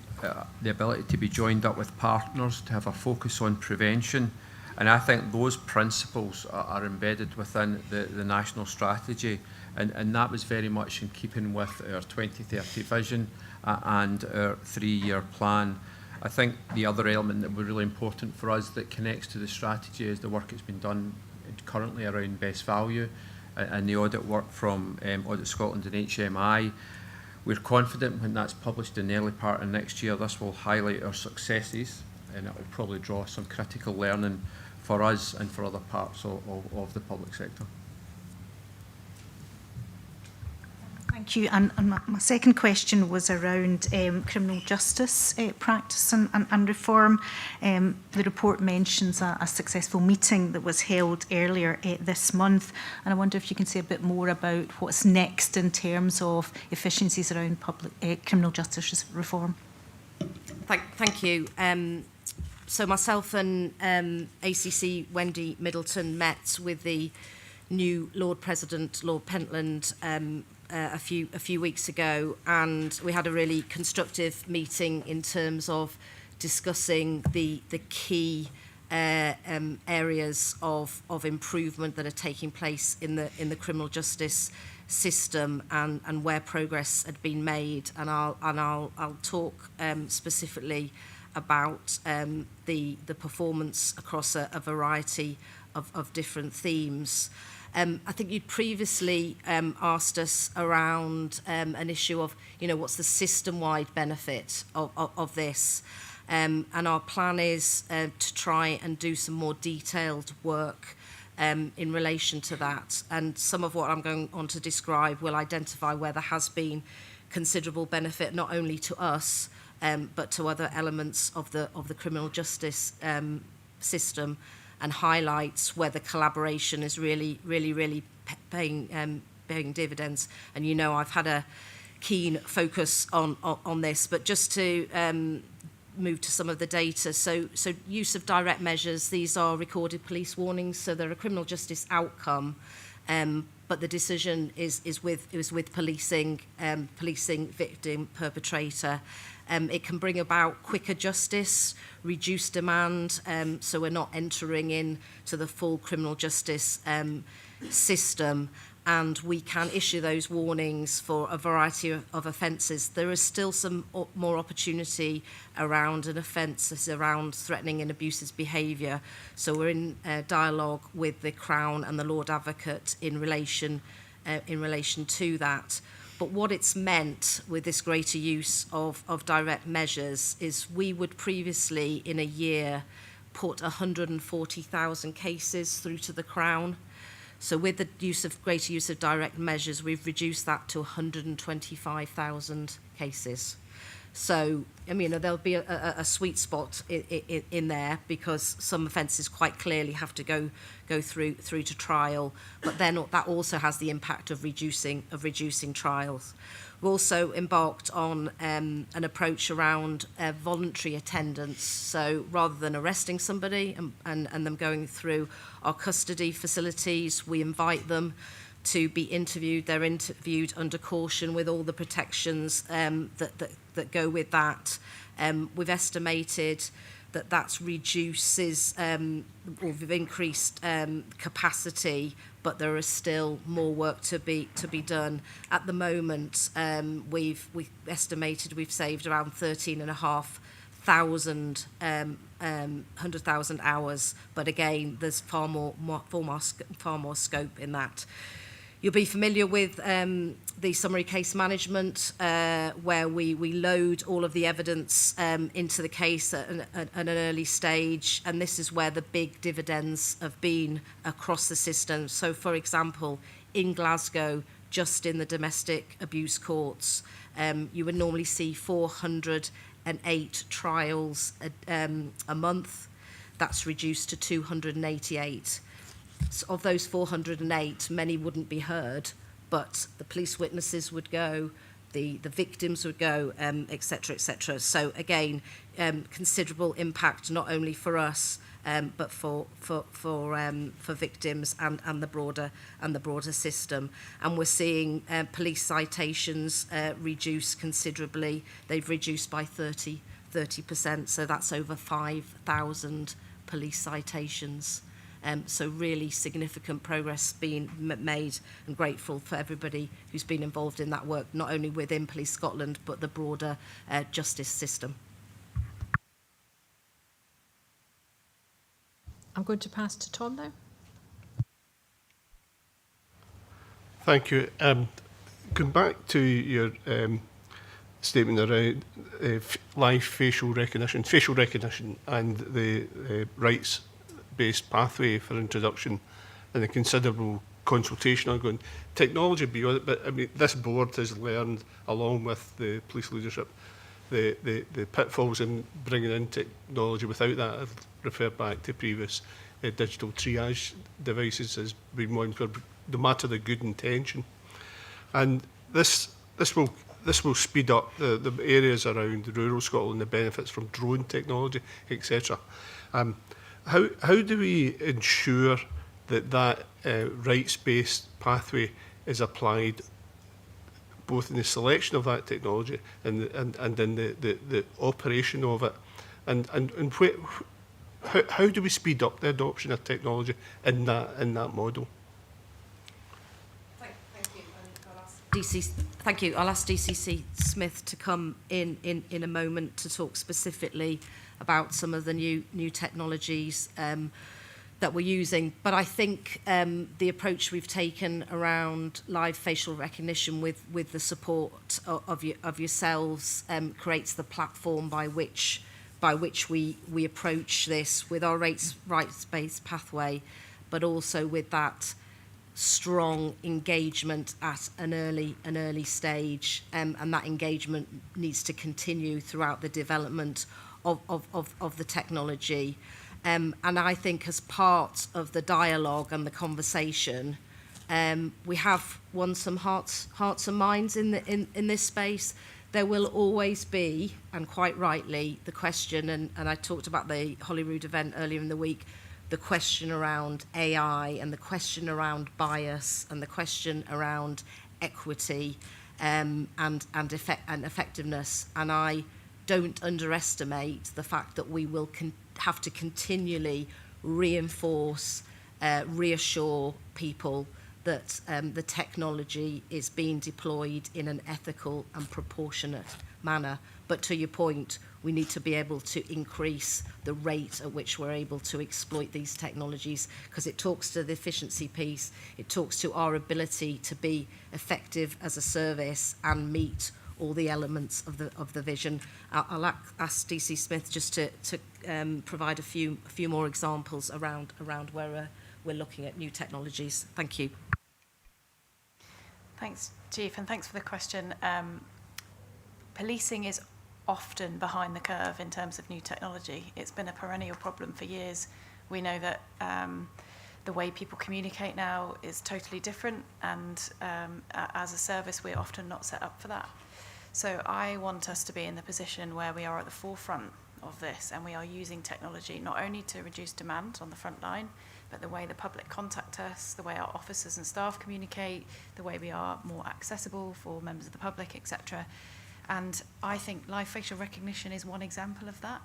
the ability to be joined up with partners, to have a focus on prevention. And I think those principles are embedded within the national strategy. And that was very much in keeping with our 2030 vision and our 3-year plan. I think the other element that was really important for us that connects to the strategy is the work that's been done currently around best value and the audit work from Audit Scotland and HMI. We're confident when that's published in the early part of next year, this will highlight our successes, and it will probably draw some critical learning for us and for other parts of the public sector. Thank you. And my second question was around criminal justice practice and reform. The report mentions a successful meeting that was held earlier this month, and I wonder if you can say a bit more about what's next in terms of efficiencies around public criminal justice reform. Thank you. So myself and ACC Wendy Middleton met with the new Lord President, Lord Pentland, a few weeks ago, and we had a really constructive meeting in terms of discussing the key areas of improvement that are taking place in the criminal justice system and where progress had been made, and I'll talk specifically about the performance across a variety of different themes. I think you'd previously asked us around an issue of, what's the system-wide benefit of this? And our plan is to try and do some more detailed work in relation to that. And some of what I'm going on to describe will identify where there has been considerable benefit, not only to us, but to other elements of the criminal justice system, and highlights where the collaboration is really paying dividends. And I've had a keen focus on this, but just to move to some of the data. So use of direct measures, these are recorded police warnings, so they're a criminal justice outcome, but the decision is with policing victim, perpetrator. It can bring about quicker justice, reduced demand, so we're not entering into the full criminal justice system, and we can issue those warnings for a variety of offences. There is still some more opportunity around an offence that's around threatening and abusive behaviour. So we're in dialogue with the Crown and the Lord Advocate in relation to that. But what it's meant with this greater use of direct measures is we would previously, in a year, put 140,000 cases through to the Crown. So with the greater use of direct measures, we've reduced that to 125,000 cases. So, I mean, there'll be a sweet spot in there, because some offences quite clearly have to go through to trial, but then that also has the impact of reducing trials. We've also embarked on an approach around voluntary attendance. So rather than arresting somebody and them going through our custody facilities, we invite them to be interviewed. They're interviewed under caution with all the protections that go with that. We've estimated that reduces, or we've increased capacity, but there is still more work to be done. At the moment, we've estimated we've saved around 100,000 hours, but again, there's far more scope in that. You'll be familiar with the summary case management, where we load all of the evidence into the case at an early stage, and this is where the big dividends have been across the system. So, for example, in Glasgow, just in the domestic abuse courts, you would normally see 408 trials a month. That's reduced to 288. Of those 408, many wouldn't be heard, but the police witnesses would go, the victims would go, etc., etc. So again, considerable impact not only for us, but for victims and the broader system. And we're seeing police citations reduce considerably. They've reduced by 30%. So that's over 5,000 police citations. So really significant progress being made, and grateful for everybody who's been involved in that work, not only within Police Scotland, but the broader justice system. I'm going to pass to Tom now. Thank you. Going back to your statement around live facial recognition and the rights-based pathway for introduction, and the considerable consultation ongoing. Technology beyond it, but I mean, this board has learned, along with the police leadership, the pitfalls in bringing in technology without that. I've referred back to previous digital triage devices as being one where, no matter the good intention, and this will speed up the areas around rural Scotland, the benefits from drone technology, etc. How do we ensure that rights-based pathway is applied both in the selection of that technology and in the operation of it, and how do we speed up the adoption of technology in that model? Thank you. I'll ask DCC Smith to come in a moment to talk specifically about some of the new technologies that we're using. But I think the approach we've taken around live facial recognition with the support of yourselves creates the platform by which we approach this with our rights-based pathway, but also with that strong engagement at an early stage, and that engagement needs to continue throughout the development of the technology. And I think as part of the dialogue and the conversation, we have won some hearts and minds in this space. There will always be, and quite rightly, the question, and I talked about the Holyrood event earlier in the week, the question around AI and the question around bias and the question around equity and effectiveness. And I don't underestimate the fact that we will have to continually reinforce, reassure people that the technology is being deployed in an ethical and proportionate manner. But to your point, we need to be able to increase the rate at which we're able to exploit these technologies, because it talks to the efficiency piece, it talks to our ability to be effective as a service and meet all the elements of the vision. I'll ask DC Smith just to provide a few more examples around where we're looking at new technologies. Thank you. Thanks, Chief, and thanks for the question. Policing is often behind the curve in terms of new technology. It's been a perennial problem for years. We know that the way people communicate now is totally different, and as a service, we're often not set up for that. So I want us to be in the position where we are at the forefront of this, and we are using technology not only to reduce demand on the front line, but the way the public contact us, the way our officers and staff communicate, the way we are more accessible for members of the public, etc. And I think live facial recognition is one example of that.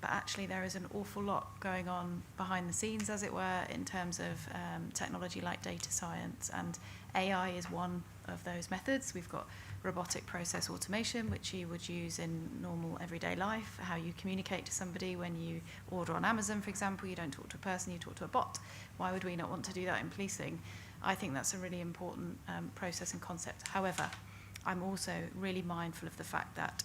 But actually there is an awful lot going on behind the scenes, as it were, in terms of technology like data science. And AI is one of those methods. We've got robotic process automation, which you would use in normal everyday life, how you communicate to somebody when you order on Amazon, for example. You don't talk to a person, you talk to a bot. Why would we not want to do that in policing? I think that's a really important process and concept. However, I'm also really mindful of the fact that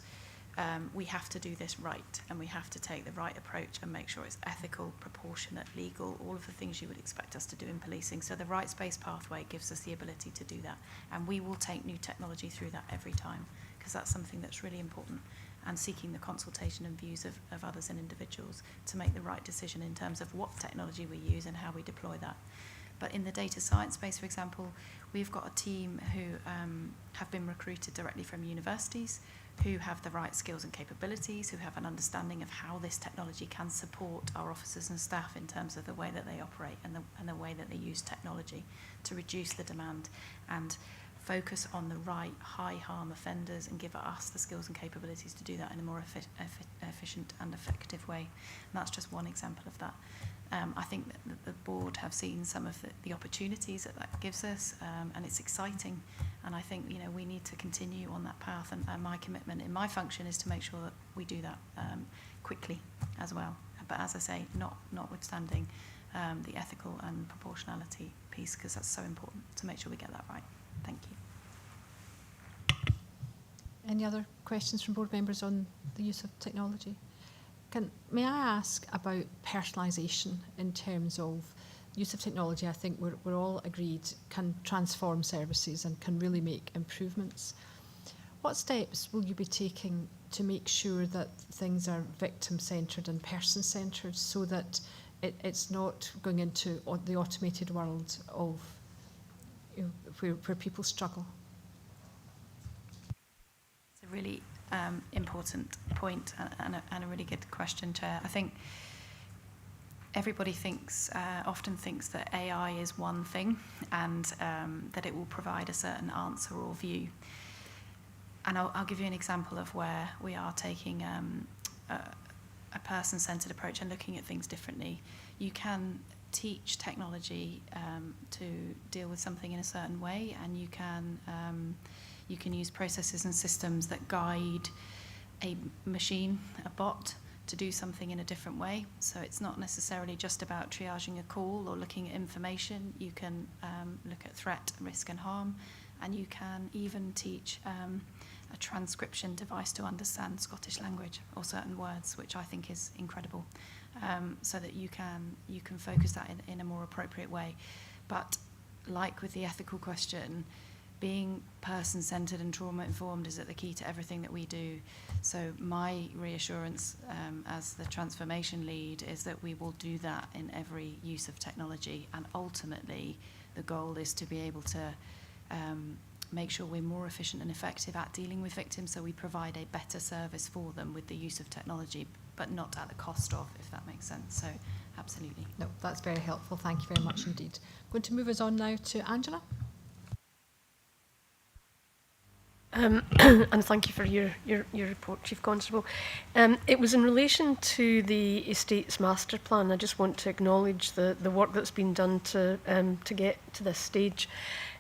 we have to do this right, and we have to take the right approach and make sure it's ethical, proportionate, legal, all of the things you would expect us to do in policing. So the rights-based pathway gives us the ability to do that, and we will take new technology through that every time, because that's something that's really important, and seeking the consultation and views of others and individuals to make the right decision in terms of what technology we use and how we deploy that. But in the data science space, for example, we've got a team who have been recruited directly from universities, who have the right skills and capabilities, who have an understanding of how this technology can support our officers and staff in terms of the way that they operate and the way that they use technology to reduce the demand and focus on the right high harm offenders and give us the skills and capabilities to do that in a more efficient and effective way. And that's just one example of that. I think that the board have seen some of the opportunities that gives us, and it's exciting. And I think, you know, we need to continue on that path. And my commitment in my function is to make sure that we do that quickly as well. But as I say, notwithstanding the ethical and proportionality piece, because that's so important to make sure we get that right. Thank you. Any other questions from board members on the use of technology? May I ask about personalisation in terms of use of technology? I think we're all agreed can transform services and can really make improvements. What steps will you be taking to make sure that things are victim-centred and person-centred, so that it's not going into the automated world of, you know, where people struggle? It's a really important point and a really good question, Chair. I think everybody often thinks that AI is one thing and that it will provide a certain answer or view. And I'll give you an example of where we are taking a person-centred approach and looking at things differently. You can teach technology to deal with something in a certain way, and you can use processes and systems that guide a machine, a bot, to do something in a different way. So it's not necessarily just about triaging a call or looking at information. You can look at threat, risk and harm, and you can even teach a transcription device to understand Scottish language or certain words, which I think is incredible, so that you can focus that in a more appropriate way. But like with the ethical question, being person-centred and trauma-informed is at the key to everything that we do. So my reassurance as the transformation lead is that we will do that in every use of technology, and ultimately the goal is to be able to make sure we're more efficient and effective at dealing with victims, so we provide a better service for them with the use of technology, but not at the cost of, if that makes sense. So absolutely. No, that's very helpful. Thank you very much indeed. I'm going to move us on now to Angela. And thank you for your report, Chief Constable. It was in relation to the Estates Master Plan. I just want to acknowledge the work that's been done to get to this stage.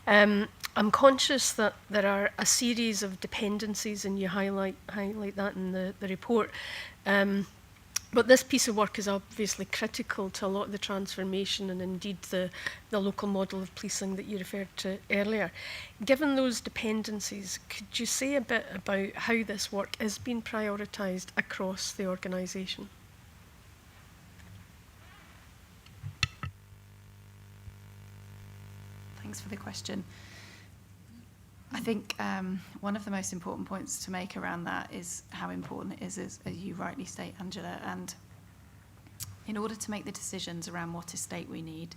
I'm conscious that there are a series of dependencies, and you highlight that in the report. But this piece of work is obviously critical to a lot of the transformation and indeed the local model of policing that you referred to earlier. Given those dependencies, could you say a bit about how this work is being prioritised across the organisation? Thanks for the question. I think one of the most important points to make around that is how important it is, as you rightly state, Angela. And in order to make the decisions around what estate we need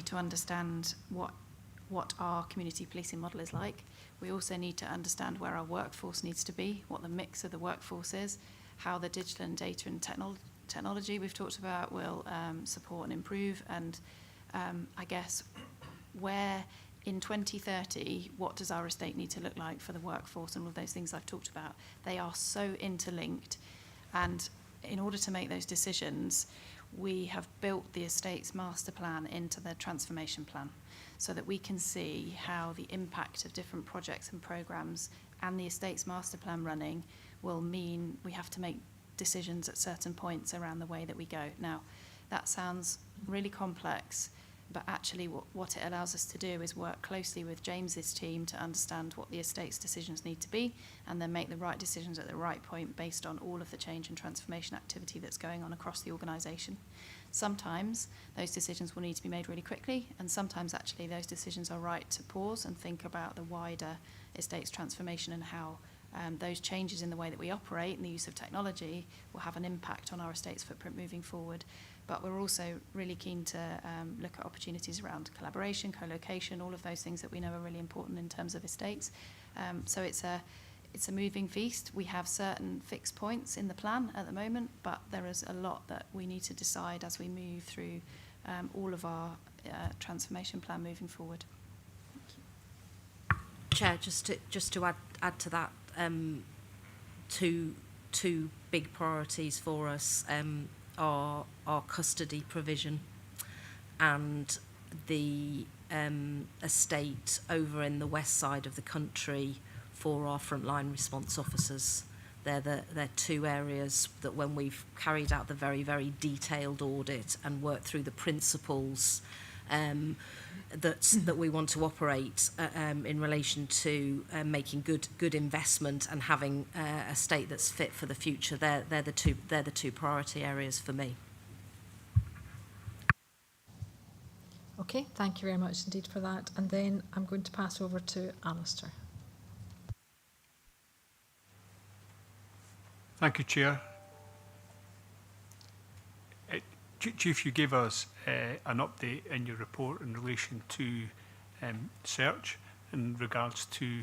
to understand what our community policing model is like. We also need to understand where our workforce needs to be, what the mix of the workforce is, how the digital and data and technology we've talked about will support and improve, and I guess where in 2030, what does our estate need to look like for the workforce and all of those things I've talked about? They are so interlinked, and in order to make those decisions, we have built the Estates Master Plan into the transformation plan so that we can see how the impact of different projects and programmes and the Estates Master Plan running will mean we have to make decisions at certain points around the way that we go. Now, that sounds really complex, but actually what it allows us to do is work closely with James's team to understand what the estate's decisions need to be, and then make the right decisions at the right point based on all of the change and transformation activity that's going on across the organisation. Sometimes those decisions will need to be made really quickly, and sometimes actually those decisions are right to pause and think about the wider estate's transformation and how those changes in the way that we operate and the use of technology will have an impact on our estate's footprint moving forward. But we're also really keen to look at opportunities around collaboration, co-location, all of those things that we know are really important in terms of estates. So it's a moving feast. We have certain fixed points in the plan at the moment, but there is a lot that we need to decide as we move through all of our transformation plan moving forward. Chair, just to add to that, two big priorities for us are our custody provision and the estate over in the west side of the country for our frontline response officers. They're two areas that when we've carried out the very, very detailed audit and worked through the principles that we want to operate in relation to making good investment and having a state that's fit for the future. They're the two priority areas for me. Okay, thank you very much indeed for that. And then I'm going to pass over to Alistair. Thank you, Chair. Chief, you gave us an update in your report in relation to search in regards to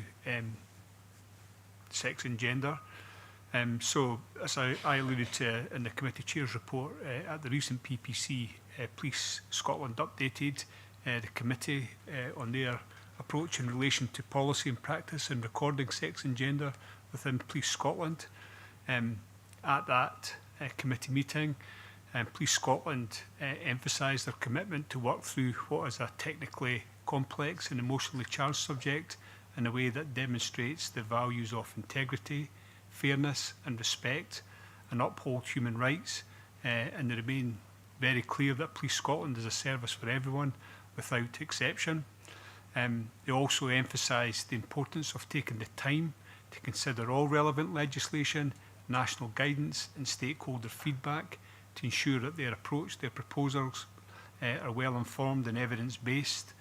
sex and gender. So, as I alluded to in the committee chair's report, at the recent PPC, Police Scotland updated the committee on their approach in relation to policy and practice in recording sex and gender within Police Scotland. At that committee meeting, Police Scotland emphasised their commitment to work through what is a technically complex and emotionally charged subject in a way that demonstrates the values of integrity, fairness and respect, and uphold human rights, and they remain very clear that Police Scotland is a service for everyone without exception. They also emphasised the importance of taking the time to consider all relevant legislation, national guidance and stakeholder feedback to ensure that their approach, their proposals are well informed and evidence-based,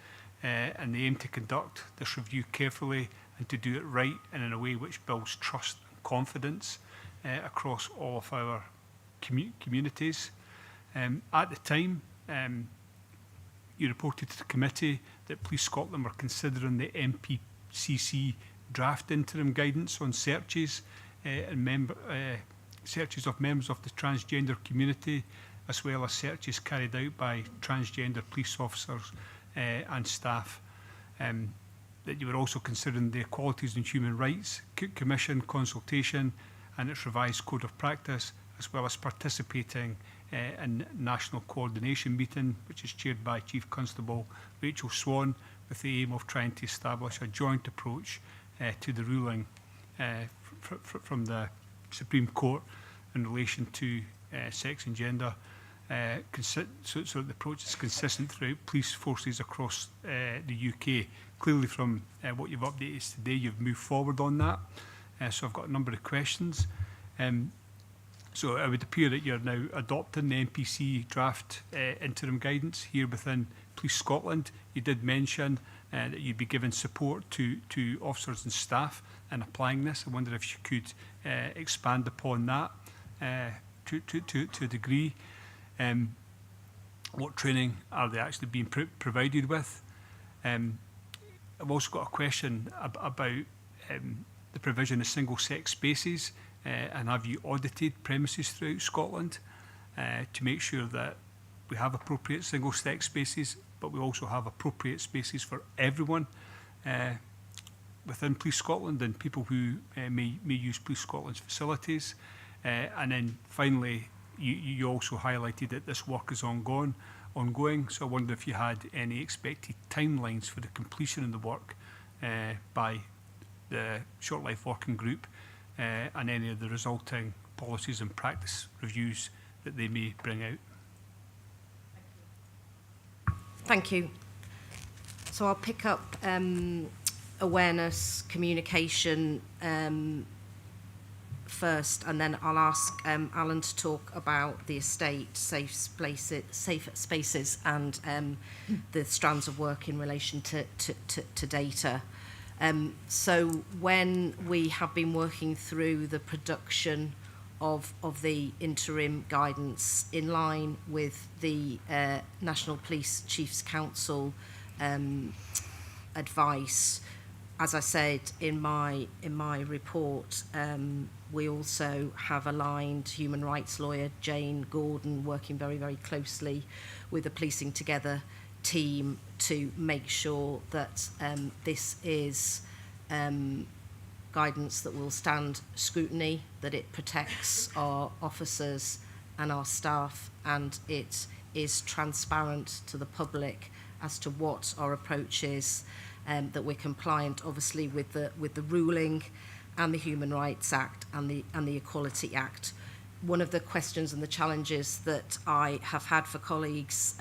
and they aim to conduct this review carefully and to do it right and in a way which builds trust and confidence across all of our communities. At the time, you reported to the committee that Police Scotland were considering the MPCC draft interim guidance on searches and searches of members of the transgender community, as well as searches carried out by transgender police officers and staff. that you were also considering the Equalities and Human Rights Commission consultation and its revised code of practice, as well as participating in national coordination meeting, which is chaired by Chief Constable Rachel Swan, with the aim of trying to establish a joint approach to the ruling from the Supreme Court in relation to sex and gender. So the approach is consistent throughout police forces across the UK. Clearly from what you've updated us today, you've moved forward on that. So I've got a number of questions. So it would appear that you're now adopting the NPC draft interim guidance here within Police Scotland. You did mention that you'd be giving support to officers and staff in applying this. I wonder if you could expand upon that to a degree. What training are they actually being provided with? I've also got a question about the provision of single-sex spaces, and have you audited premises throughout Scotland to make sure that we have appropriate single-sex spaces, but we also have appropriate spaces for everyone within Police Scotland and people who may use Police Scotland's facilities? And then finally, you also highlighted that this work is ongoing, so I wonder if you had any expected timelines for the completion of the work by the Short Life Working Group and any of the resulting policies and practice reviews that they may bring out. Thank you. So I'll pick up awareness, communication first, and then I'll ask Alan to talk about the estate, safe spaces and the strands of work in relation to data. So when we have been working through the production of the interim guidance in line with the National Police Chiefs Council advice, as I said in my report, we also have aligned human rights lawyer Jane Gordon, working very, very closely with the Policing Together team to make sure that this is guidance that will stand scrutiny, that it protects our officers and our staff, and it is transparent to the public as to what our approach is, that we're compliant obviously with the ruling and the Human Rights Act and the Equality Act. One of the questions and the challenges that I have had for colleagues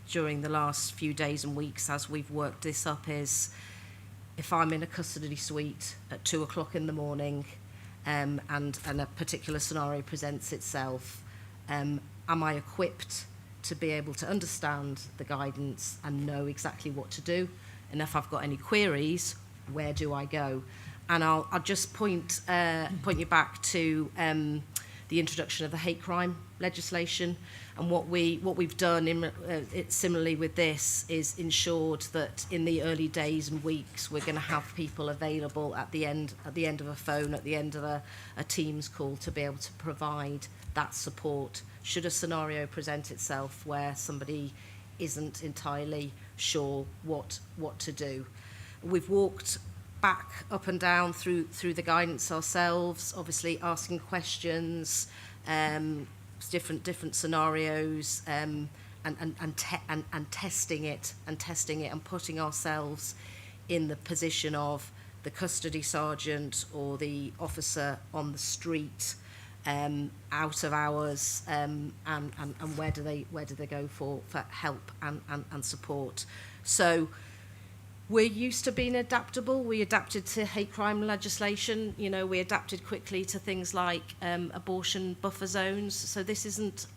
during the last few days and weeks as we've worked this up is, if I'm in a custody suite at 2 o'clock in the morning and a particular scenario presents itself, am I equipped to be able to understand the guidance and know exactly what to do? And if I've got any queries, where do I go? And I'll just point you back to the introduction of the hate crime legislation, and what we've done similarly with this is ensured that in the early days and weeks we're going to have people available at the end of a phone, at the end of a Teams call, to be able to provide that support should a scenario present itself where somebody isn't entirely sure what to do. We've walked back up and down through the guidance ourselves, obviously asking questions, different scenarios, and testing it and putting ourselves in the position of the custody sergeant or the officer on the street, out of hours, and where do they go for help and support. So we're used to being adaptable. We adapted to hate crime legislation. You know, we adapted quickly to things like abortion buffer zones. So this isn't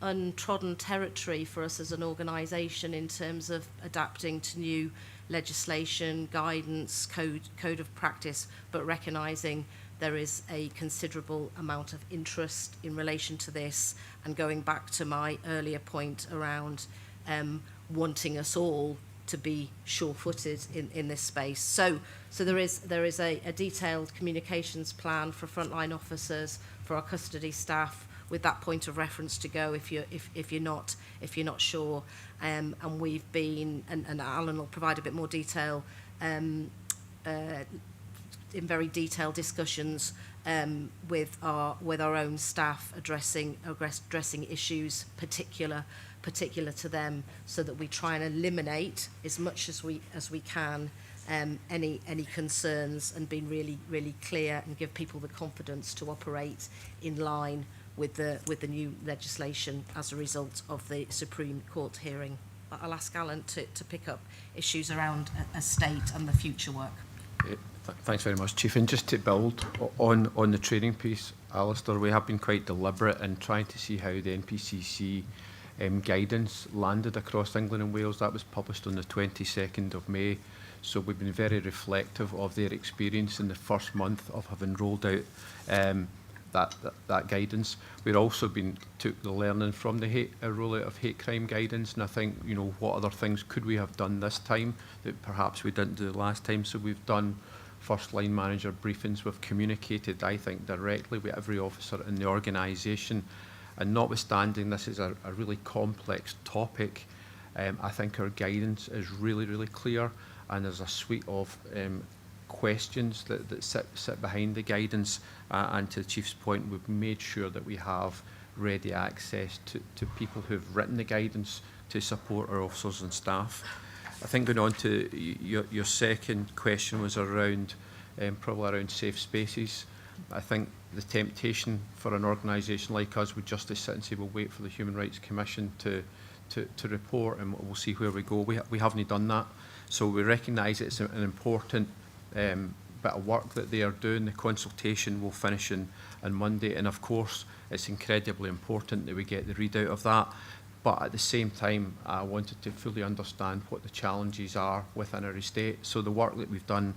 untrodden territory for us as an organisation in terms of adapting to new legislation, guidance, code of practice, but recognising there is a considerable amount of interest in relation to this, and going back to my earlier point around wanting us all to be sure-footed in this space. So there is a detailed communications plan for frontline officers, for our custody staff, with that point of reference to go if you're not sure. And we've been, and Alan will provide a bit more detail, in very detailed discussions with our own staff, addressing issues particular to them, so that we try and eliminate as much as we can any concerns, and being really clear and give people the confidence to operate in line with the new legislation as a result of the Supreme Court hearing. I'll ask Alan to pick up issues around estate and the future work. Thanks very much, Chief. And just to build on the training piece, Alistair, we have been quite deliberate in trying to see how the NPCC guidance landed across England and Wales. That was published on the 22nd of May. So we've been very reflective of their experience in the first month of having rolled out that guidance. We've also took the learning from the rollout of hate crime guidance, and I think, you know, what other things could we have done this time that perhaps we didn't do last time. So we've done first line manager briefings. We've communicated, I think, directly with every officer in the organisation, and notwithstanding this is a really complex topic, I think our guidance is really clear, and there's a suite of questions that sit behind the guidance, and to the Chief's point, we've made sure that we have ready access to people who've written the guidance to support our officers and staff. I think going on to your second question was around probably around safe spaces. I think the temptation for an organisation like us would just to sit and say we'll wait for the Human Rights Commission to report, and we'll see where we go. We haven't done that, so we recognise it's an important bit of work that they are doing. The consultation will finish on Monday, and of course it's incredibly important that we get the readout of that. But at the same time, I wanted to fully understand what the challenges are within our estate. So the work that we've done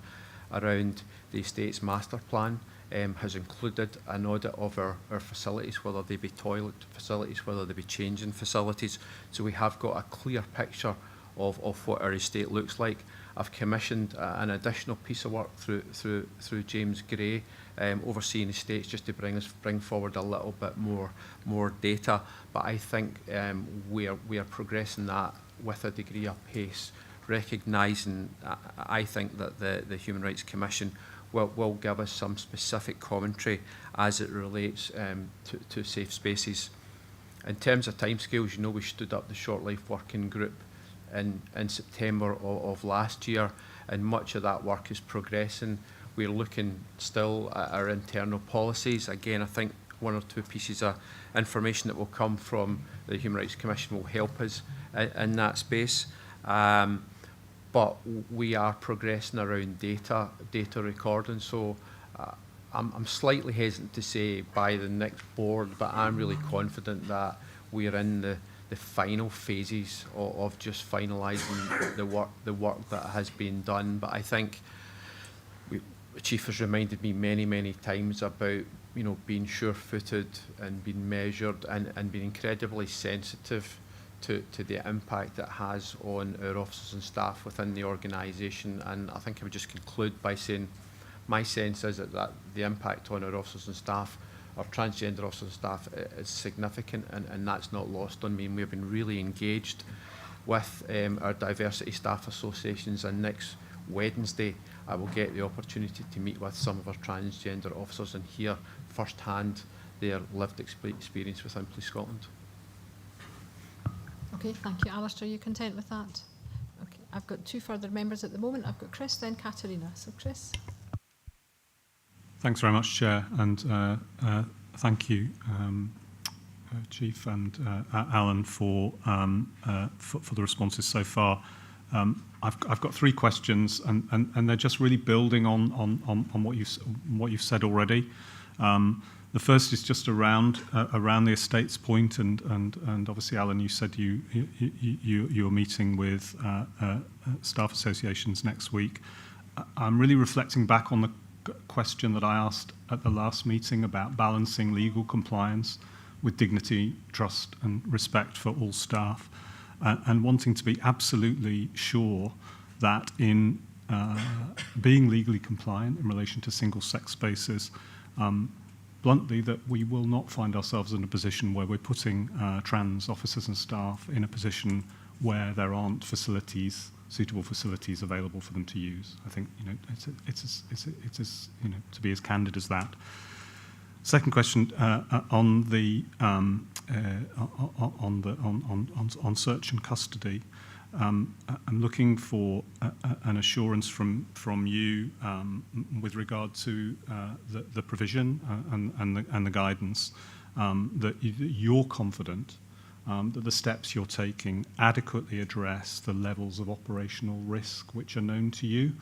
around the estate's master plan has included an audit of our facilities, whether they be toilet facilities, whether they be changing facilities. So we have got a clear picture of what our estate looks like. I've commissioned an additional piece of work through James Gray, overseeing estates, just to bring forward a little bit more data. But I think we are progressing that with a degree of pace, recognising I think that the Human Rights Commission will give us some specific commentary as it relates to safe spaces. In terms of timescales, you know, we stood up the Short Life Working Group in September of last year, and much of that work is progressing. We're looking still at our internal policies. Again, I think one or two pieces of information that will come from the Human Rights Commission will help us in that space. But we are progressing around data recording. So I'm slightly hesitant to say by the next board, but I'm really confident that we're in the final phases of just finalising the work that has been done. But I think the Chief has reminded me many times about, you know, being sure-footed and being measured and being incredibly sensitive to the impact it has on our officers and staff within the organisation. And I think I would just conclude by saying my sense is that the impact on our officers and staff, our transgender officers and staff, is significant, and that's not lost on me. And we've been really engaged with our diversity staff associations, and next Wednesday I will get the opportunity to meet with some of our transgender officers and hear firsthand their lived experience within Police Scotland. Okay, thank you. Alistair, are you content with that? Okay, I've got two further members at the moment. I've got Chris, then Katerina. So Chris. Thanks very much, Chair, and thank you, Chief and Alan, for the responses so far. I've got three questions, and they're just really building on what you've said already. The first is just around the estates point, and obviously, Alan, you said you're meeting with staff associations next week. I'm really reflecting back on the question that I asked at the last meeting about balancing legal compliance with dignity, trust, and respect for all staff, and wanting to be absolutely sure that in being legally compliant in relation to single-sex spaces, bluntly, that we will not find ourselves in a position where we're putting trans officers and staff in a position where there aren't facilities suitable facilities available for them to use. I think to be as candid as that. Second question on search and custody. I'm looking for an assurance from you with regard to the provision and the guidance that you're confident that the steps you're taking adequately address the levels of operational risk which are known to you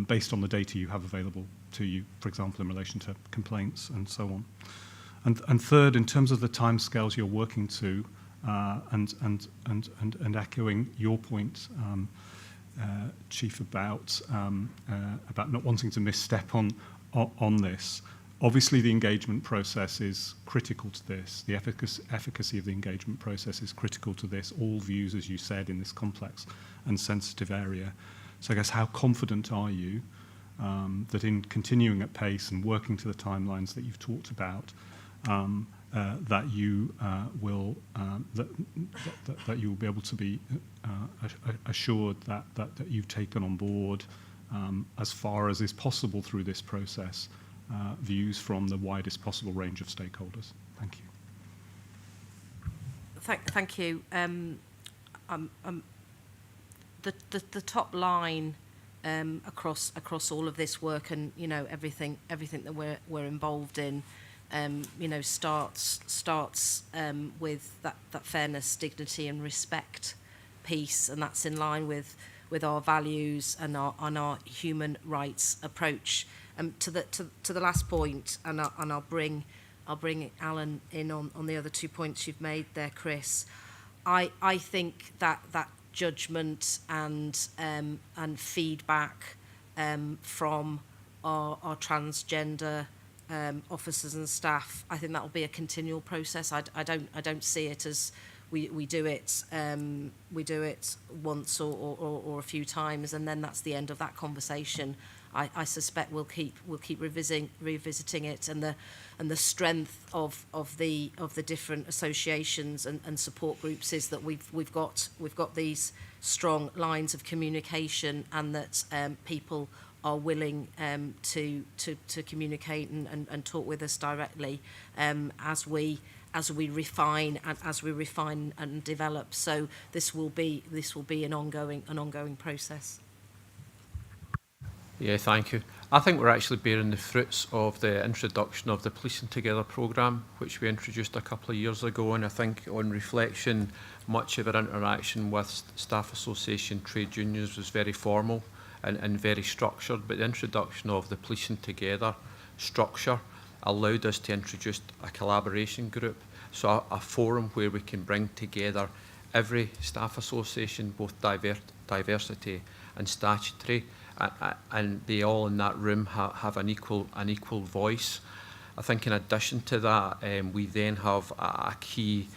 based on the data you have available to you, for example, in relation to complaints and so on. And third, in terms of the timescales you're working to, and echoing your point, Chief, about not wanting to misstep on this. Obviously, the engagement process is critical to this. The efficacy of the engagement process is critical to this. All views, as you said, in this complex and sensitive area. So I guess how confident are you that in continuing at pace and working to the timelines that you've talked about, that you will be able to be assured that you've taken on board as far as is possible through this process views from the widest possible range of stakeholders. Thank you. Thank you. The top line across all of this work, and everything that we're involved in, starts with that fairness, dignity, and respect piece, and that's in line with our values and our human rights approach. To the last point, and I'll bring Alan in on the other 2 points you've made there, Chris. I think that judgment and feedback from our transgender officers and staff, I think that will be a continual process. I don't see it as we do it once or a few times and then that's the end of that conversation. I suspect we'll keep revisiting it, and the strength of the different associations and support groups is that we've got these strong lines of communication, and that people are willing to communicate and talk with us directly as we refine and develop. So this will be an ongoing process. Yeah, thank you. I think we're actually bearing the fruits of the introduction of the Policing Together programme, which we introduced a couple of years ago, and I think on reflection, much of our interaction with staff association, trade unions was very formal and very structured, but the introduction of the Policing Together structure allowed us to introduce a collaboration group, so a forum where we can bring together every staff association, both diversity and statutory, and they all in that room have an equal voice. I think in addition to that, we then have a key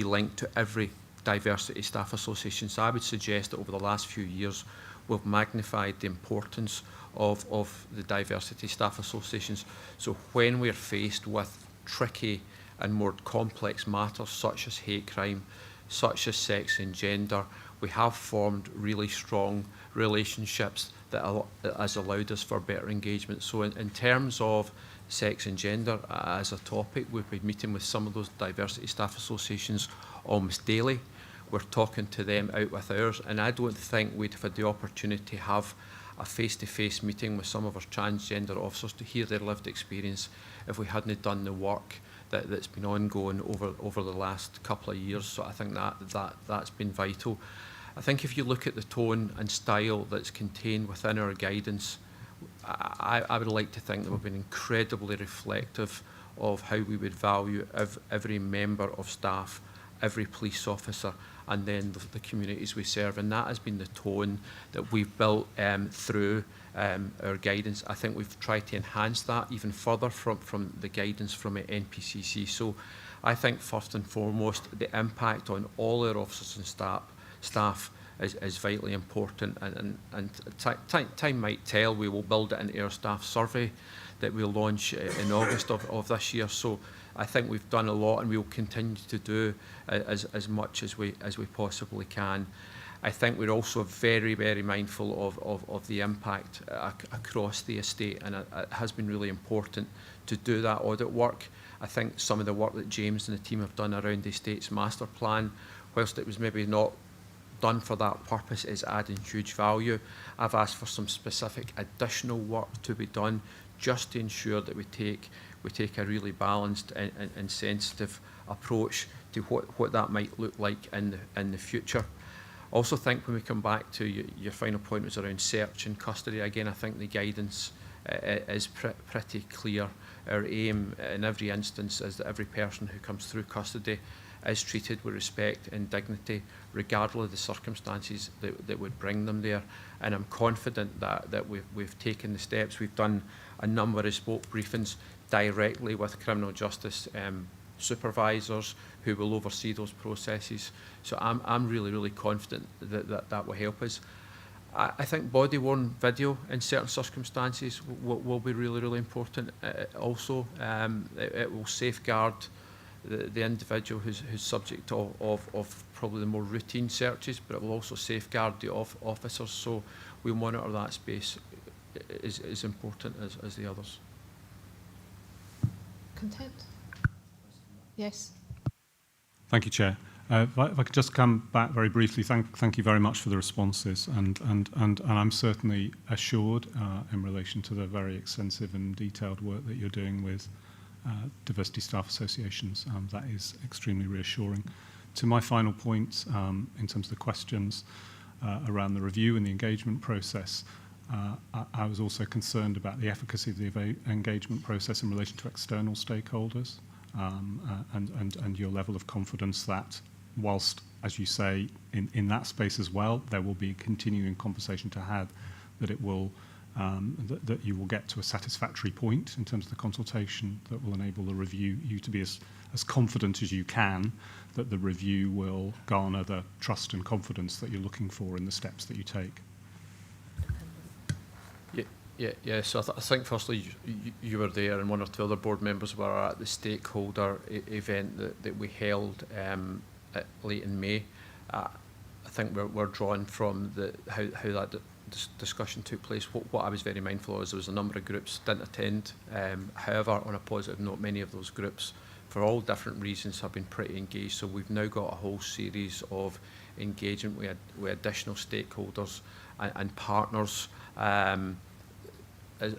link to every diversity staff association. So I would suggest that over the last few years, we've magnified the importance of the diversity staff associations. So when we're faced with tricky and more complex matters such as hate crime, such as sex and gender, we have formed really strong relationships that has allowed us for better engagement. So in terms of sex and gender as a topic, we've been meeting with some of those diversity staff associations almost daily. We're talking to them out with ours, and I don't think we'd have had the opportunity to have a face-to-face meeting with some of our transgender officers to hear their lived experience if we hadn't done the work that's been ongoing over the last couple of years. So I think that's been vital. I think if you look at the tone and style that's contained within our guidance, I would like to think that we've been incredibly reflective of how we would value every member of staff, every police officer, and then the communities we serve. And that has been the tone that we've built through our guidance. I think we've tried to enhance that even further from the guidance from NPCC. So I think first and foremost, the impact on all our officers and staff is vitally important, and time might tell. We will build it into our staff survey that we'll launch in August of this year. So I think we've done a lot, and we will continue to do as much as we possibly can. I think we're also very, very mindful of the impact across the estate, and it has been really important to do that audit work. I think some of the work that James and the team have done around the estate's master plan, whilst it was maybe not done for that purpose, is adding huge value. I've asked for some specific additional work to be done just to ensure that we take a really balanced and sensitive approach to what that might look like in the future. I also think when we come back to your final point was around search and custody, again, I think the guidance is pretty clear. Our aim in every instance is that every person who comes through custody is treated with respect and dignity, regardless of the circumstances that would bring them there. And I'm confident that we've taken the steps. We've done a number of spoke briefings directly with criminal justice supervisors who will oversee those processes. So I'm really, really confident that will help us. I think body-worn video in certain circumstances will be really, really important also. It will safeguard the individual who's subject of probably the more routine searches, but it will also safeguard the officers. So we monitor that space is important as the others. Content? Yes. Thank you, Chair. If I could just come back very briefly, thank you very much for the responses, and I'm certainly assured in relation to the very extensive and detailed work that you're doing with diversity staff associations. That is extremely reassuring. To my final point, in terms of the questions around the review and the engagement process, I was also concerned about the efficacy of the engagement process in relation to external stakeholders, and your level of confidence that, whilst, as you say, in that space as well, there will be a continuing conversation to have, that it will that you will get to a satisfactory point in terms of the consultation that will enable the review, you to be as confident as you can that the review will garner the trust and confidence that you're looking for in the steps that you take. Yeah. So I think firstly you were there, and one or two other board members were at the stakeholder event that we held late in May. I think we're drawn from how that discussion took place. What I was very mindful of is there was a number of groups didn't attend. However, on a positive note, many of those groups, for all different reasons, have been pretty engaged. So we've now got a whole series of engagement with additional stakeholders and partners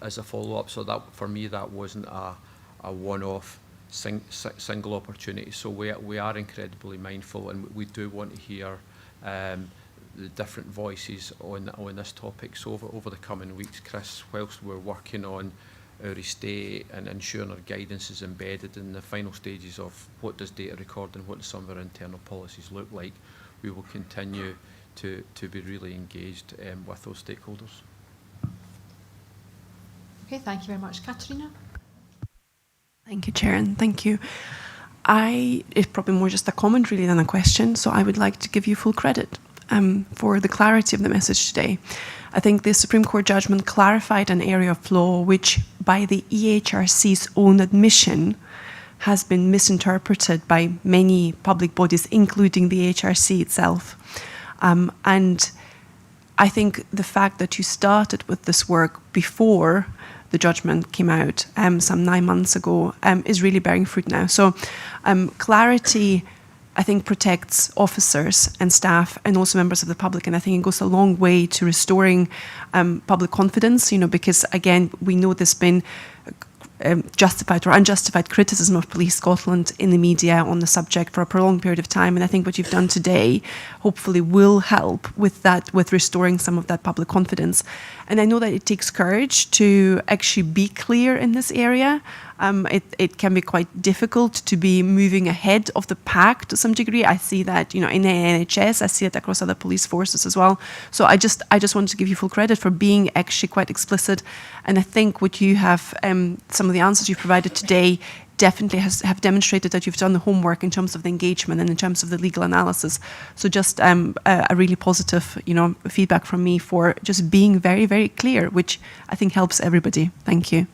as a follow-up. So that, for me, that wasn't a one-off single opportunity. So we are incredibly mindful, and we do want to hear the different voices on this topic. So over the coming weeks, Chris, whilst we're working on our estate and ensuring our guidance is embedded in the final stages of what does data recording, what do some of our internal policies look like, we will continue to be really engaged with those stakeholders. Okay, thank you very much. Katerina? Thank you, Chair, and thank you. It's probably more just a comment really than a question, so I would like to give you full credit for the clarity of the message today. I think the Supreme Court judgment clarified an area of law which, by the EHRC's own admission, has been misinterpreted by many public bodies, including the EHRC itself. And I think the fact that you started with this work before the judgment came out some 9 months ago is really bearing fruit now. So clarity, I think, protects officers and staff and also members of the public, and I think it goes a long way to restoring public confidence, because, again, we know there's been justified or unjustified criticism of Police Scotland in the media on the subject for a prolonged period of time, and I think what you've done today hopefully will help with that, with restoring some of that public confidence. And I know that it takes courage to actually be clear in this area. It can be quite difficult to be moving ahead of the pack to some degree. I see that, in the NHS, I see it across other police forces as well. So I just wanted to give you full credit for being actually quite explicit. And I think what you have, some of the answers you've provided today definitely have demonstrated that you've done the homework in terms of the engagement and in terms of the legal analysis. So just a really positive, feedback from me for just being very, very clear, which I think helps everybody. Thank you.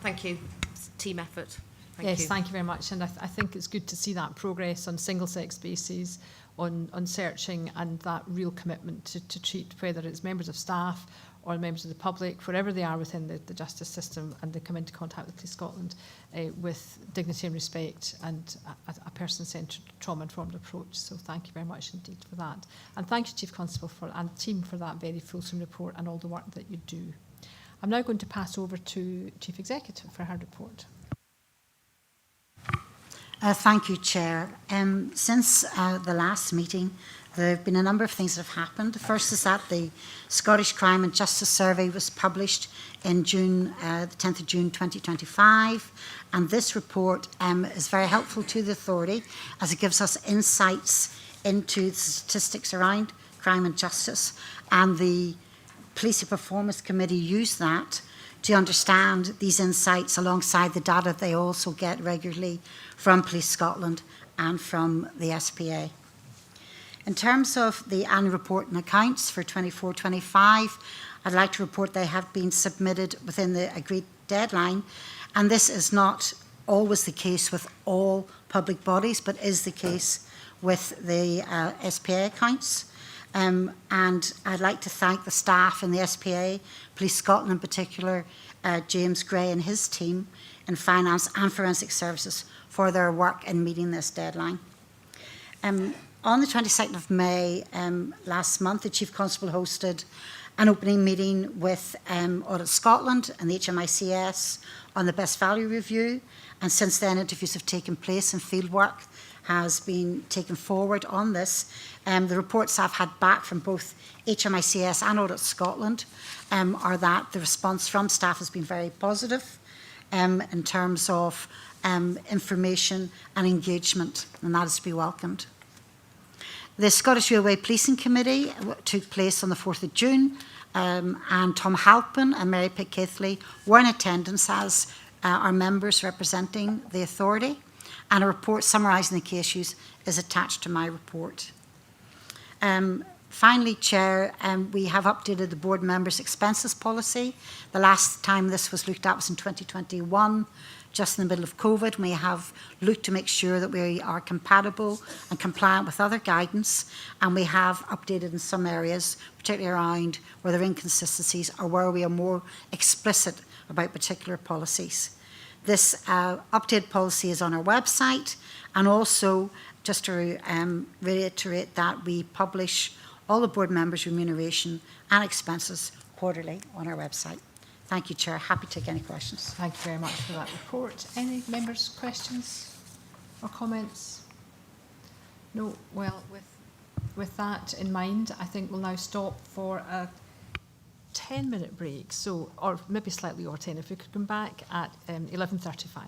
Thank you. It's a team effort. Thank you very much. And I think it's good to see that progress on single-sex bases, on searching, and that real commitment to treat, whether it's members of staff or members of the public, wherever they are within the justice system, and they come into contact with Police Scotland, with dignity and respect and a person-centred, trauma-informed approach. So thank you very much indeed for that. And thank you, Chief Constable, and team, for that very fulsome report and all the work that you do. I'm now going to pass over to Chief Executive for her report. Thank you, Chair. Since the last meeting, there have been a number of things that have happened. The first is that the Scottish Crime and Justice Survey was published in June, the 10th of June 2025, and this report is very helpful to the authority as it gives us insights into the statistics around crime and justice, and the Policing Performance Committee use that to understand these insights alongside the data they also get regularly from Police Scotland and from the SPA. In terms of the annual report and accounts for 24-25, I'd like to report they have been submitted within the agreed deadline, and this is not always the case with all public bodies, but is the case with the SPA accounts. And I'd like to thank the staff in the SPA, Police Scotland in particular, James Gray and his team in Finance and Forensic Services for their work in meeting this deadline. On the 22nd of May last month, the Chief Constable hosted an opening meeting with Audit Scotland and the HMICS on the Best Value Review, and since then interviews have taken place and fieldwork has been taken forward on this. The reports I've had back from both HMICS and Audit Scotland are that the response from staff has been very positive in terms of information and engagement, and that is to be welcomed. The Scottish Railway Policing Committee took place on the 4th of June, and Tom Halpin and Mary Pitt-Keithley were in attendance as our members representing the authority, and a report summarising the key issues is attached to my report. Finally, Chair, we have updated the board members' expenses policy. The last time this was looked at was in 2021, just in the middle of COVID. We have looked to make sure that we are compatible and compliant with other guidance, and we have updated in some areas, particularly around where there are inconsistencies or where we are more explicit about particular policies. This updated policy is on our website, and also just to reiterate that we publish all the board members' remuneration and expenses quarterly on our website. Thank you, Chair. Happy to take any questions. Thank you very much for that report. Any members' questions or comments? No? Well, with that in mind, I think we'll now stop for a 10-minute break, so, or maybe slightly over 10, if we could come back at 11:35.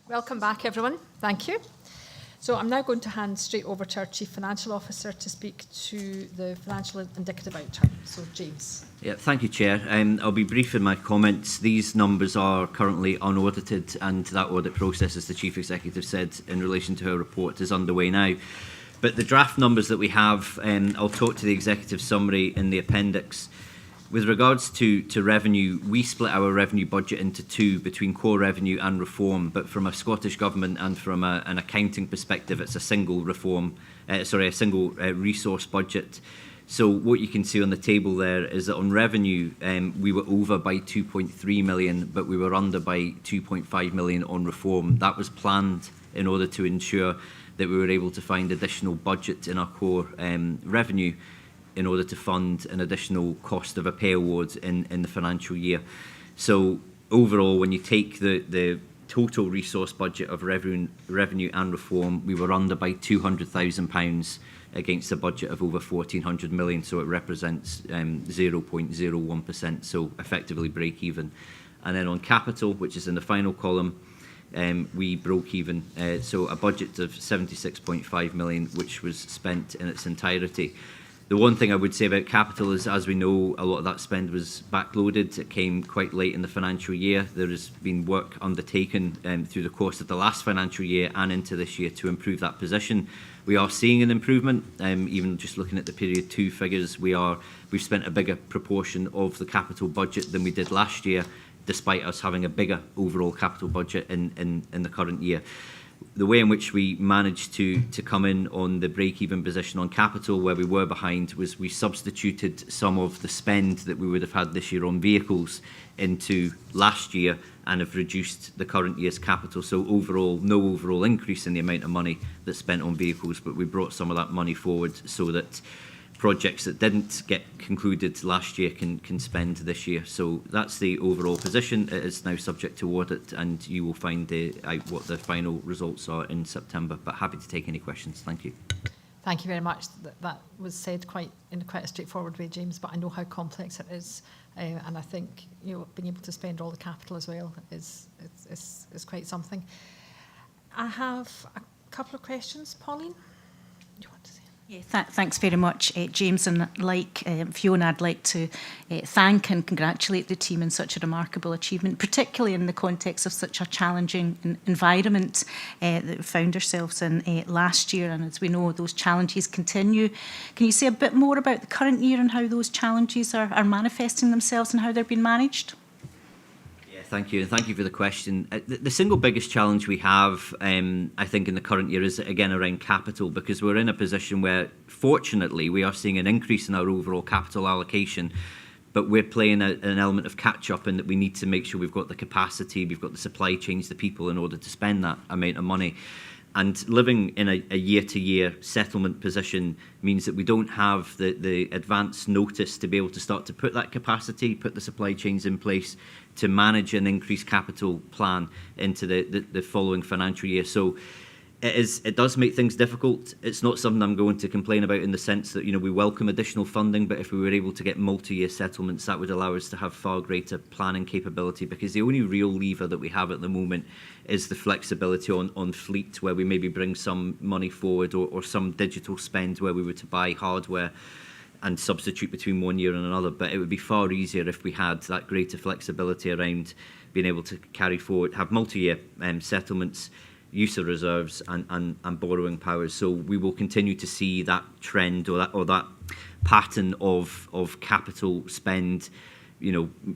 Welcome back, everyone. Thank you. So I'm now going to hand straight over to our Chief Financial Officer to speak to the financial indicative outturn. So, James. Yeah, thank you, Chair. I'll be brief in my comments. These numbers are currently unaudited, and that audit process, as the Chief Executive said, in relation to her report, is underway now. But the draft numbers that we have, I'll talk to the executive summary in the appendix. With regards to revenue, we split our revenue budget into two, between core revenue and reform, but from a Scottish Government and from an accounting perspective, it's a single resource budget. So what you can see on the table there is that on revenue, we were over by 2.3 million, but we were under by 2.5 million on reform. That was planned in order to ensure that we were able to find additional budget in our core revenue in order to fund an additional cost of a pay award in the financial year. So overall, when you take the total resource budget of revenue and reform, we were under by £200,000 against a budget of over 1,400 million, so it represents 0.01%, so effectively break even. And then on capital, which is in the final column, we broke even, so a budget of 76.5 million, which was spent in its entirety. The one thing I would say about capital is, as we know, a lot of that spend was backloaded. It came quite late in the financial year. There has been work undertaken through the course of the last financial year and into this year to improve that position. We are seeing an improvement, even just looking at the period 2 figures. We've spent a bigger proportion of the capital budget than we did last year, despite us having a bigger overall capital budget in the current year. The way in which we managed to come in on the break-even position on capital, where we were behind, was we substituted some of the spend that we would have had this year on vehicles into last year and have reduced the current year's capital. So overall, no overall increase in the amount of money that's spent on vehicles, but we brought some of that money forward so that projects that didn't get concluded last year can spend this year. So that's the overall position. It is now subject to audit, and you will find out what the final results are in September. But happy to take any questions. Thank you. Thank you very much. That was said in quite a straightforward way, James, but I know how complex it is. And I think being able to spend all the capital as well is quite something. I have a couple of questions. Pauline, do you want to say? Yeah, thanks very much, James. And like Fiona, I'd like to thank and congratulate the team on such a remarkable achievement, particularly in the context of such a challenging environment that we found ourselves in last year. And as we know, those challenges continue. Can you say a bit more about the current year and how those challenges are manifesting themselves and how they're being managed? Thank you, and thank you for the question. The single biggest challenge we have, I think, in the current year is, again, around capital, because we're in a position where, fortunately, we are seeing an increase in our overall capital allocation, but we're playing an element of catch-up in that we need to make sure we've got the capacity, we've got the supply chains, the people, in order to spend that amount of money. And living in a year-to-year settlement position means that we don't have the advance notice to be able to start to put that capacity, put the supply chains in place to manage an increased capital plan into the following financial year. So it does make things difficult. It's not something I'm going to complain about in the sense that, we welcome additional funding, but if we were able to get multi-year settlements, that would allow us to have far greater planning capability, because the only real lever that we have at the moment is the flexibility on fleet, where we maybe bring some money forward, or some digital spend where we were to buy hardware and substitute between one year and another. But it would be far easier if we had that greater flexibility around being able to carry forward, have multi-year settlements, use of reserves and borrowing powers. So we will continue to see that trend or that pattern of capital spend,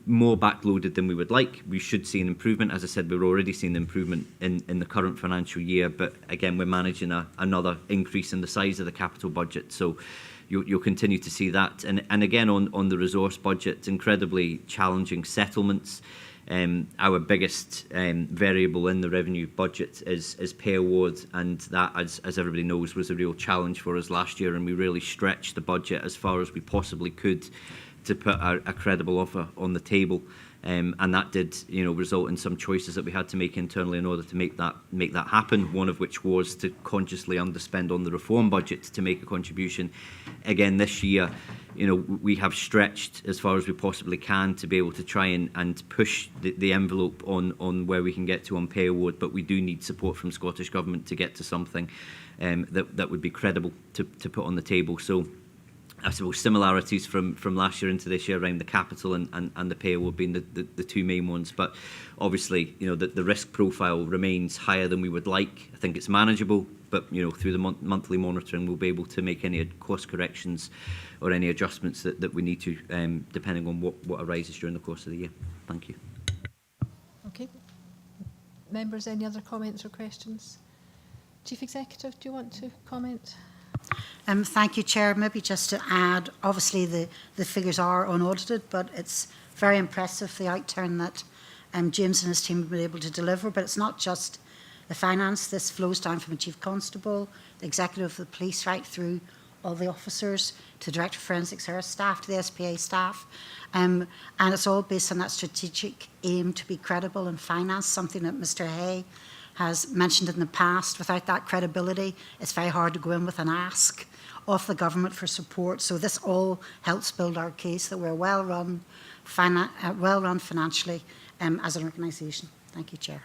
more backloaded than we would like. We should see an improvement. As I said, we're already seeing improvement in the current financial year, but again, we're managing another increase in the size of the capital budget. So you'll continue to see that. And again, on the resource budget, incredibly challenging settlements. Our biggest variable in the revenue budget is pay award, and that, as everybody knows, was a real challenge for us last year, and we really stretched the budget as far as we possibly could to put a credible offer on the table. And that did, result in some choices that we had to make internally in order to make that happen. One of which was to consciously underspend on the reform budget to make a contribution. Again, this year, we have stretched as far as we possibly can to be able to try and push the envelope on where we can get to on pay award, but we do need support from Scottish Government to get to something that would be credible to put on the table. So I suppose similarities from last year into this year around the capital and the pay award being the two main ones. But obviously, the risk profile remains higher than we would like. I think it's manageable, but through the monthly monitoring, we'll be able to make any course corrections or any adjustments that we need to, depending on what arises during the course of the year. Thank you. Okay. Members, any other comments or questions? Chief Executive, do you want to comment? Thank you, Chair. Maybe just to add, obviously the figures are unaudited, but it's very impressive, the outturn that James and his team have been able to deliver. But it's not just the finance. This flows down from the Chief Constable, the Executive of the Police, right through all the officers, to Director of Forensic Service staff, to the SPA staff. And it's all based on that strategic aim to be credible in finance, something that Mr. Hay has mentioned in the past. Without that credibility, it's very hard to go in with an ask of the government for support. So this all helps build our case that we're well run financially as an organisation. Thank you, Chair.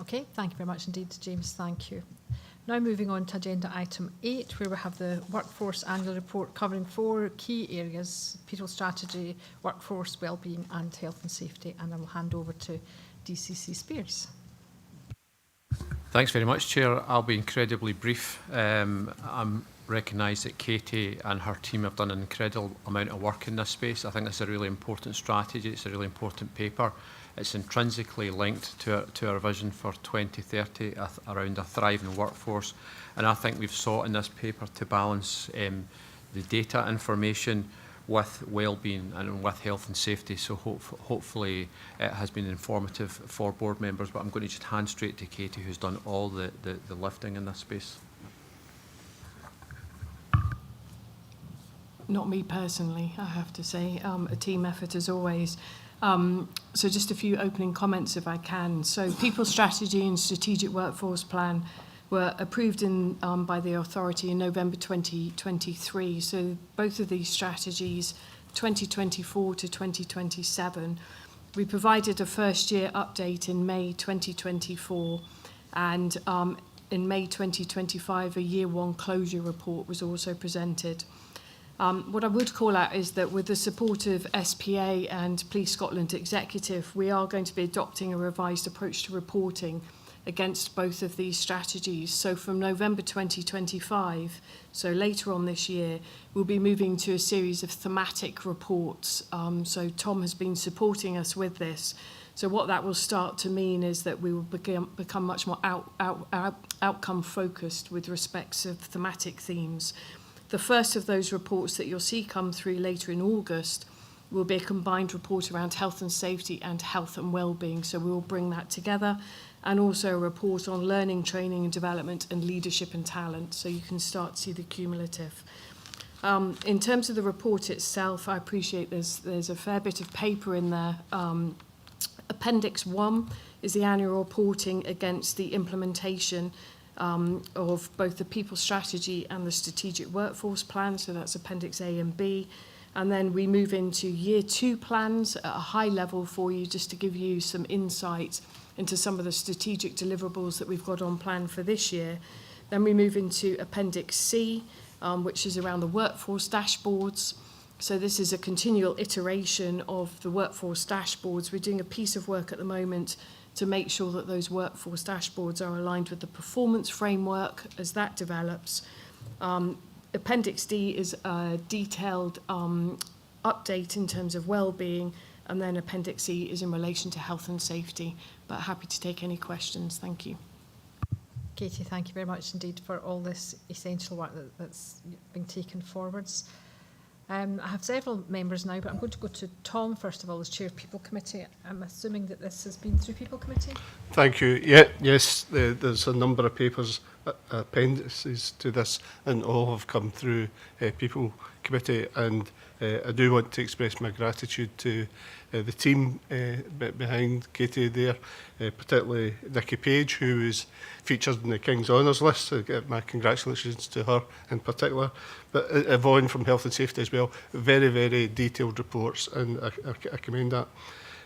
Okay, thank you very much indeed, James. Thank you. Now moving on to agenda item 8, where we have the Workforce Annual Report covering 4 key areas: people strategy, workforce wellbeing and health and safety. And I will hand over to DCC Spears. Thanks very much, Chair. I'll be incredibly brief. I recognise that Katie and her team have done an incredible amount of work in this space. I think it's a really important strategy. It's a really important paper. It's intrinsically linked to our vision for 2030 around a thriving workforce. And I think we've sought in this paper to balance the data information with well-being and with health and safety. So hopefully it has been informative for board members, but I'm going to just hand straight to Katie, who's done all the lifting in this space. Not me personally, I have to say, a team effort as always. So just a few opening comments if I can. So people strategy and strategic workforce plan were approved by the authority in November 2023. So both of these strategies, 2024 to 2027, we provided a first year update in May 2024, and in May 2025 a year one closure report was also presented. What I would call out is that with the support of SPA and Police Scotland Executive, we are going to be adopting a revised approach to reporting against both of these strategies. So from November 2025, so later on this year, we'll be moving to a series of thematic reports. So Tom has been supporting us with this. So what that will start to mean is that we will become much more outcome focused with respects of thematic themes. The first of those reports that you'll see come through later in August will be a combined report around health and safety and health and wellbeing. So we will bring that together, and also a report on learning, training and development and leadership and talent. So you can start to see the cumulative. In terms of the report itself, I appreciate there's a fair bit of paper in there. Appendix 1 is the annual reporting against the implementation of both the people strategy and the strategic workforce plan. So that's Appendix A and B. And then we move into year 2 plans at a high level for you, just to give you some insight into some of the strategic deliverables that we've got on plan for this year. Then we move into Appendix C, which is around the workforce dashboards. So this is a continual iteration of the workforce dashboards. We're doing a piece of work at the moment to make sure that those workforce dashboards are aligned with the performance framework as that develops. Appendix D is a detailed update in terms of well-being, and then Appendix E is in relation to health and safety. But happy to take any questions. Thank you. Katie, thank you very much indeed for all this essential work that's been taken forwards. I have several members now, but I'm going to go to Tom first of all as Chair of People Committee. I'm assuming that this has been through People Committee? Thank you. Yeah, yes, there's a number of papers appendices to this, and all have come through People Committee. And I do want to express my gratitude to the team behind Katie there, particularly Nikki Page, who is featured in the King's Honours list. So my congratulations to her in particular. But Yvonne from Health and Safety as well. Very, very detailed reports, and I commend that.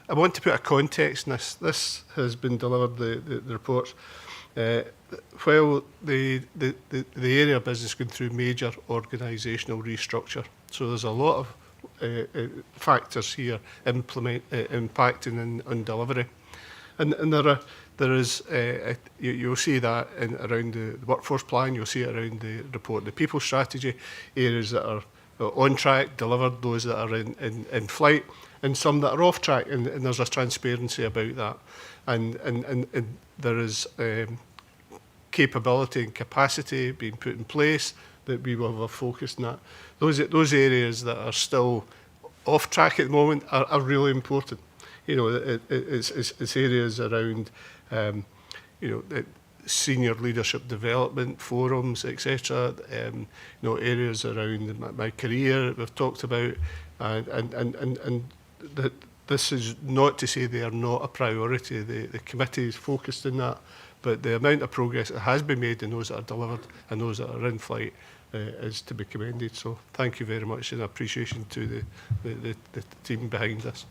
I want to put a context in this. This has been delivered, the reports, while the area of business going through major organisational restructure. So there's a lot of factors here impacting on delivery. And there is, you'll see that around the workforce plan, you'll see it around the report, the people strategy, areas that are on track, delivered, those that are in flight, and some that are off track, and there's a transparency about that. And there is capability and capacity being put in place that we will have a focus on that. Those areas that are still off track at the moment are really important. You know, it's areas around, senior leadership development forums, etc. Areas around my career we've talked about, and this is not to say they are not a priority. The committee is focused on that, but the amount of progress that has been made in those that are delivered and those that are in flight is to be commended. So thank you very much, and appreciation to the team behind this.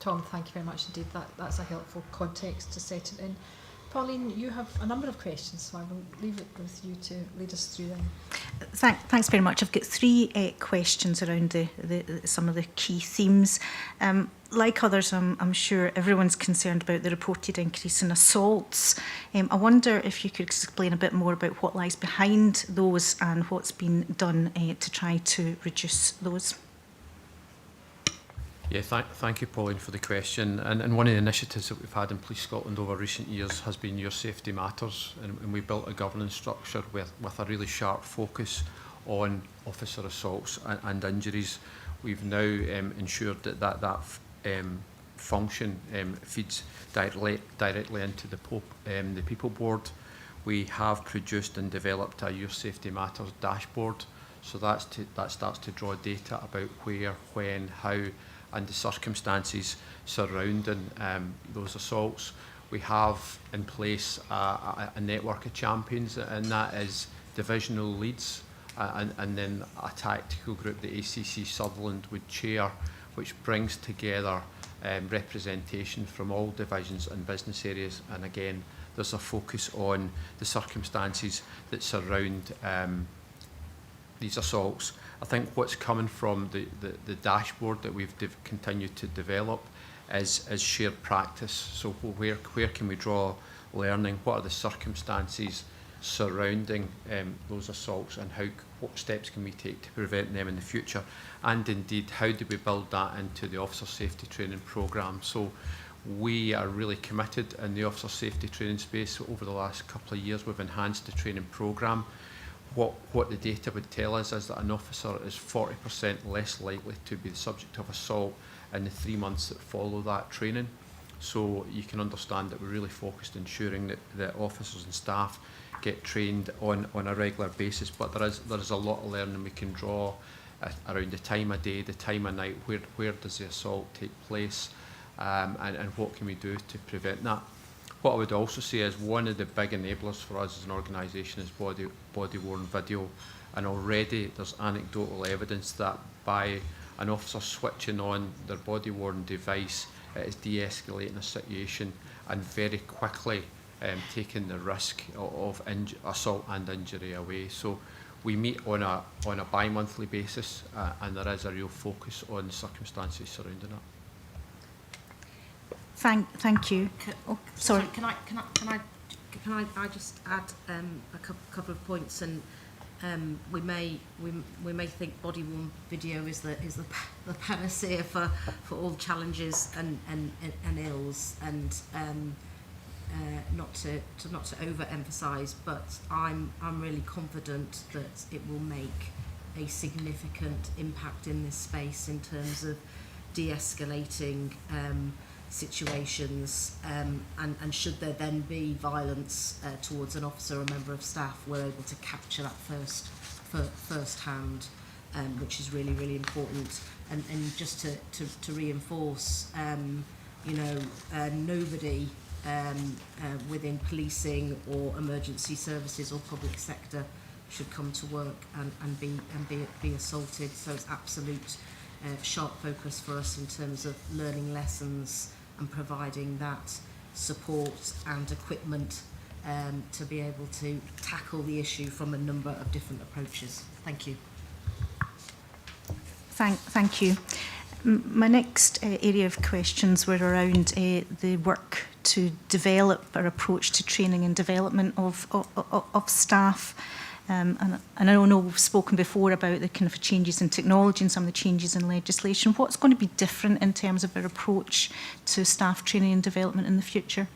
Tom, thank you very much indeed. That's a helpful context to set it in. Pauline, you have a number of questions, so I will leave it with you to lead us through them. Thanks very much. I've got three questions around some of the key themes. Like others, I'm sure everyone's concerned about the reported increase in assaults. I wonder if you could explain a bit more about what lies behind those and what's been done to try to reduce those. Yeah, thank you, Pauline, for the question. And one of the initiatives that we've had in Police Scotland over recent years has been Your Safety Matters, and we built a governance structure with a really sharp focus on officer assaults and injuries. We've now ensured that function feeds directly into the People Board. We have produced and developed a Your Safety Matters dashboard, so that starts to draw data about where, when, how, and the circumstances surrounding those assaults. We have in place a network of champions, and that is divisional leads, and then a tactical group that ACC Sutherland would chair, which brings together representation from all divisions and business areas. And again, there's a focus on the circumstances that surround these assaults. I think what's coming from the dashboard that we've continued to develop is shared practice. So where can we draw learning? What are the circumstances surrounding those assaults, and what steps can we take to prevent them in the future? And indeed, how do we build that into the officer safety training programme? So we are really committed in the officer safety training space. Over the last couple of years, we've enhanced the training programme. What the data would tell us is that an officer is 40% less likely to be the subject of assault in the 3 months that follow that training. So you can understand that we're really focused on ensuring that officers and staff get trained on a regular basis. But there is a lot of learning we can draw around the time of day, the time of night, where does the assault take place, and what can we do to prevent that. What I would also say is one of the big enablers for us as an organisation is body-worn video, and already there's anecdotal evidence that by an officer switching on their body-worn device, it is de-escalating a situation and very quickly taking the risk of assault and injury away. So we meet on a bi-monthly basis, and there is a real focus on circumstances surrounding that. Thank you. Sorry. Can I just add a couple of points, and we may think body worn video is the panacea for all challenges and ills, and not to overemphasise, but I'm really confident that it will make a significant impact in this space in terms of de-escalating situations, and should there then be violence towards an officer or member of staff, we're able to capture that first hand, which is really, really important. And just to reinforce, nobody within policing or emergency services or public sector should come to work and be assaulted. So it's absolute sharp focus for us in terms of learning lessons and providing that support and equipment to be able to tackle the issue from a number of different approaches. Thank you. Thank you. My next area of questions were around the work to develop our approach to training and development of staff. And I know we've spoken before about the kind of changes in technology and some of the changes in legislation. What's going to be different in terms of our approach to staff training and development in the future?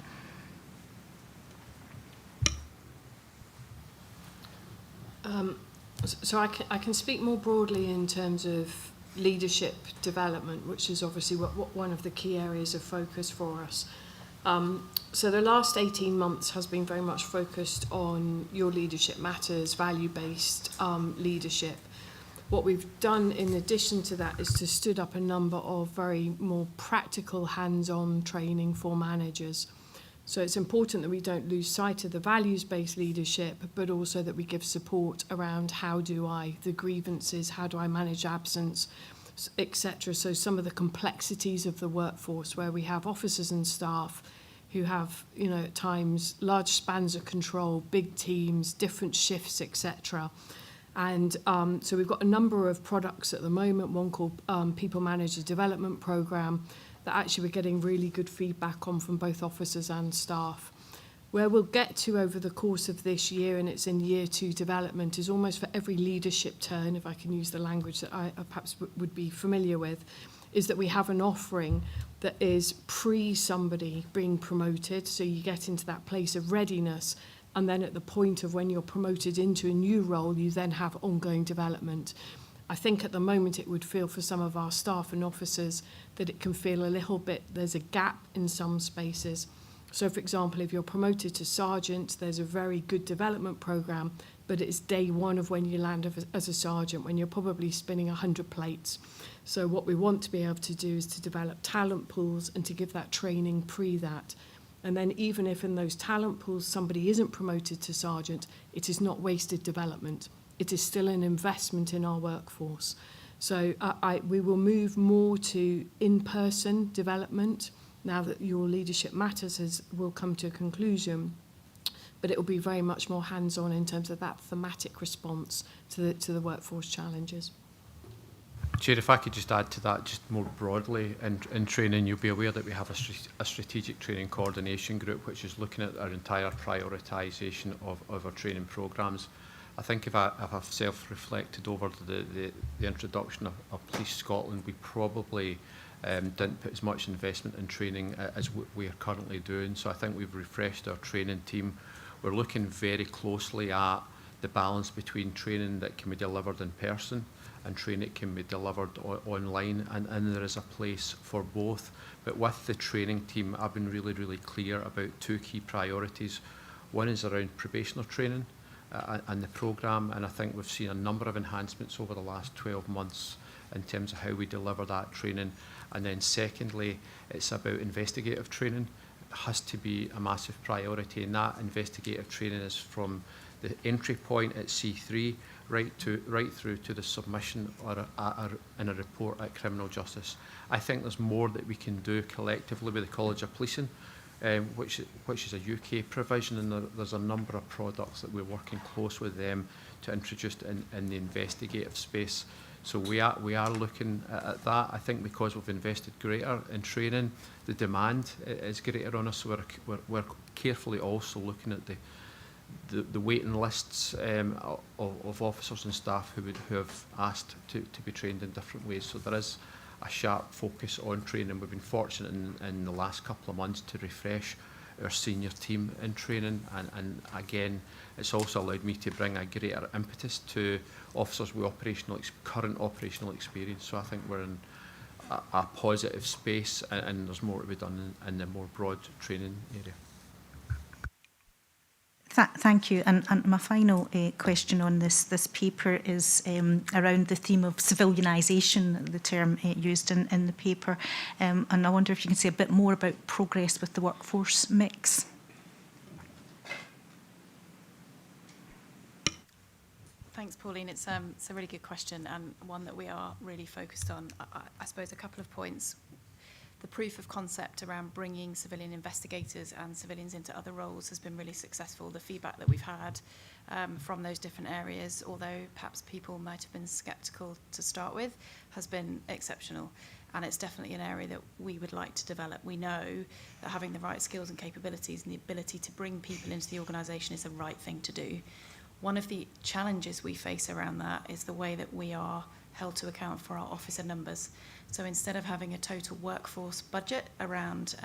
So I can speak more broadly in terms of leadership development, which is obviously one of the key areas of focus for us. So the last 18 months has been very much focused on Your Leadership Matters, value-based leadership. What we've done in addition to that is to stood up a number of very more practical hands-on training for managers. So it's important that we don't lose sight of the values-based leadership, but also that we give support around the grievances, how do I manage absence, etc. So some of the complexities of the workforce where we have officers and staff who have, at times large spans of control, big teams, different shifts, etc. And so we've got a number of products at the moment, one called People Manager Development Programme, that actually we're getting really good feedback on from both officers and staff. Where we'll get to over the course of this year, and it's in year 2 development, is almost for every leadership turn, if I can use the language that I perhaps would be familiar with, is that we have an offering that is somebody being promoted, so you get into that place of readiness, and then at the point of when you're promoted into a new role, you then have ongoing development. I think at the moment it would feel for some of our staff and officers that it can feel a little bit, there's a gap in some spaces. So for example, if you're promoted to sergeant, there's a very good development programme, but it's day 1 of when you land as a sergeant, when you're probably spinning 100 plates. So what we want to be able to do is to develop talent pools and to give that training that. And then even if in those talent pools somebody isn't promoted to sergeant, it is not wasted development. It is still an investment in our workforce. So we will move more to in-person development now that Your Leadership Matters will come to a conclusion, but it will be very much more hands-on in terms of that thematic response to the workforce challenges. Chair, if I could just add to that just more broadly, in training you'll be aware that we have a strategic training coordination group which is looking at our entire prioritisation of our training programmes. I think if I've self-reflected over the introduction of Police Scotland, we probably didn't put as much investment in training as we are currently doing. So I think we've refreshed our training team. We're looking very closely at the balance between training that can be delivered in person and training that can be delivered online, and there is a place for both. But with the training team, I've been really, really clear about 2 key priorities. One is around probationer training and the programme, and I think we've seen a number of enhancements over the last 12 months in terms of how we deliver that training. And then secondly, it's about investigative training. It has to be a massive priority, and that investigative training is from the entry point at C3 right through to the submission in a report at Criminal Justice. I think there's more that we can do collectively with the College of Policing, which is a UK provision, and there's a number of products that we're working close with them to introduce in the investigative space. So we are looking at that. I think because we've invested greater in training, the demand is greater on us. So we're carefully also looking at the waiting lists of officers and staff who have asked to be trained in different ways. So there is a sharp focus on training. We've been fortunate in the last couple of months to refresh our senior team in training, and again it's also allowed me to bring a greater impetus to officers with current operational experience. So I think we're in a positive space, and there's more to be done in the more broad training area. Thank you. And my final question on this paper is around the theme of civilianisation, the term used in the paper. And I wonder if you can say a bit more about progress with the workforce mix. Thanks, Pauline. It's a really good question, and one that we are really focused on. I suppose a couple of points. The proof of concept around bringing civilian investigators and civilians into other roles has been really successful. The feedback that we've had from those different areas, although perhaps people might have been sceptical to start with, has been exceptional. And it's definitely an area that we would like to develop. We know that having the right skills and capabilities and the ability to bring people into the organisation is the right thing to do. One of the challenges we face around that is the way that we are held to account for our officer numbers. So instead of having a total workforce budget around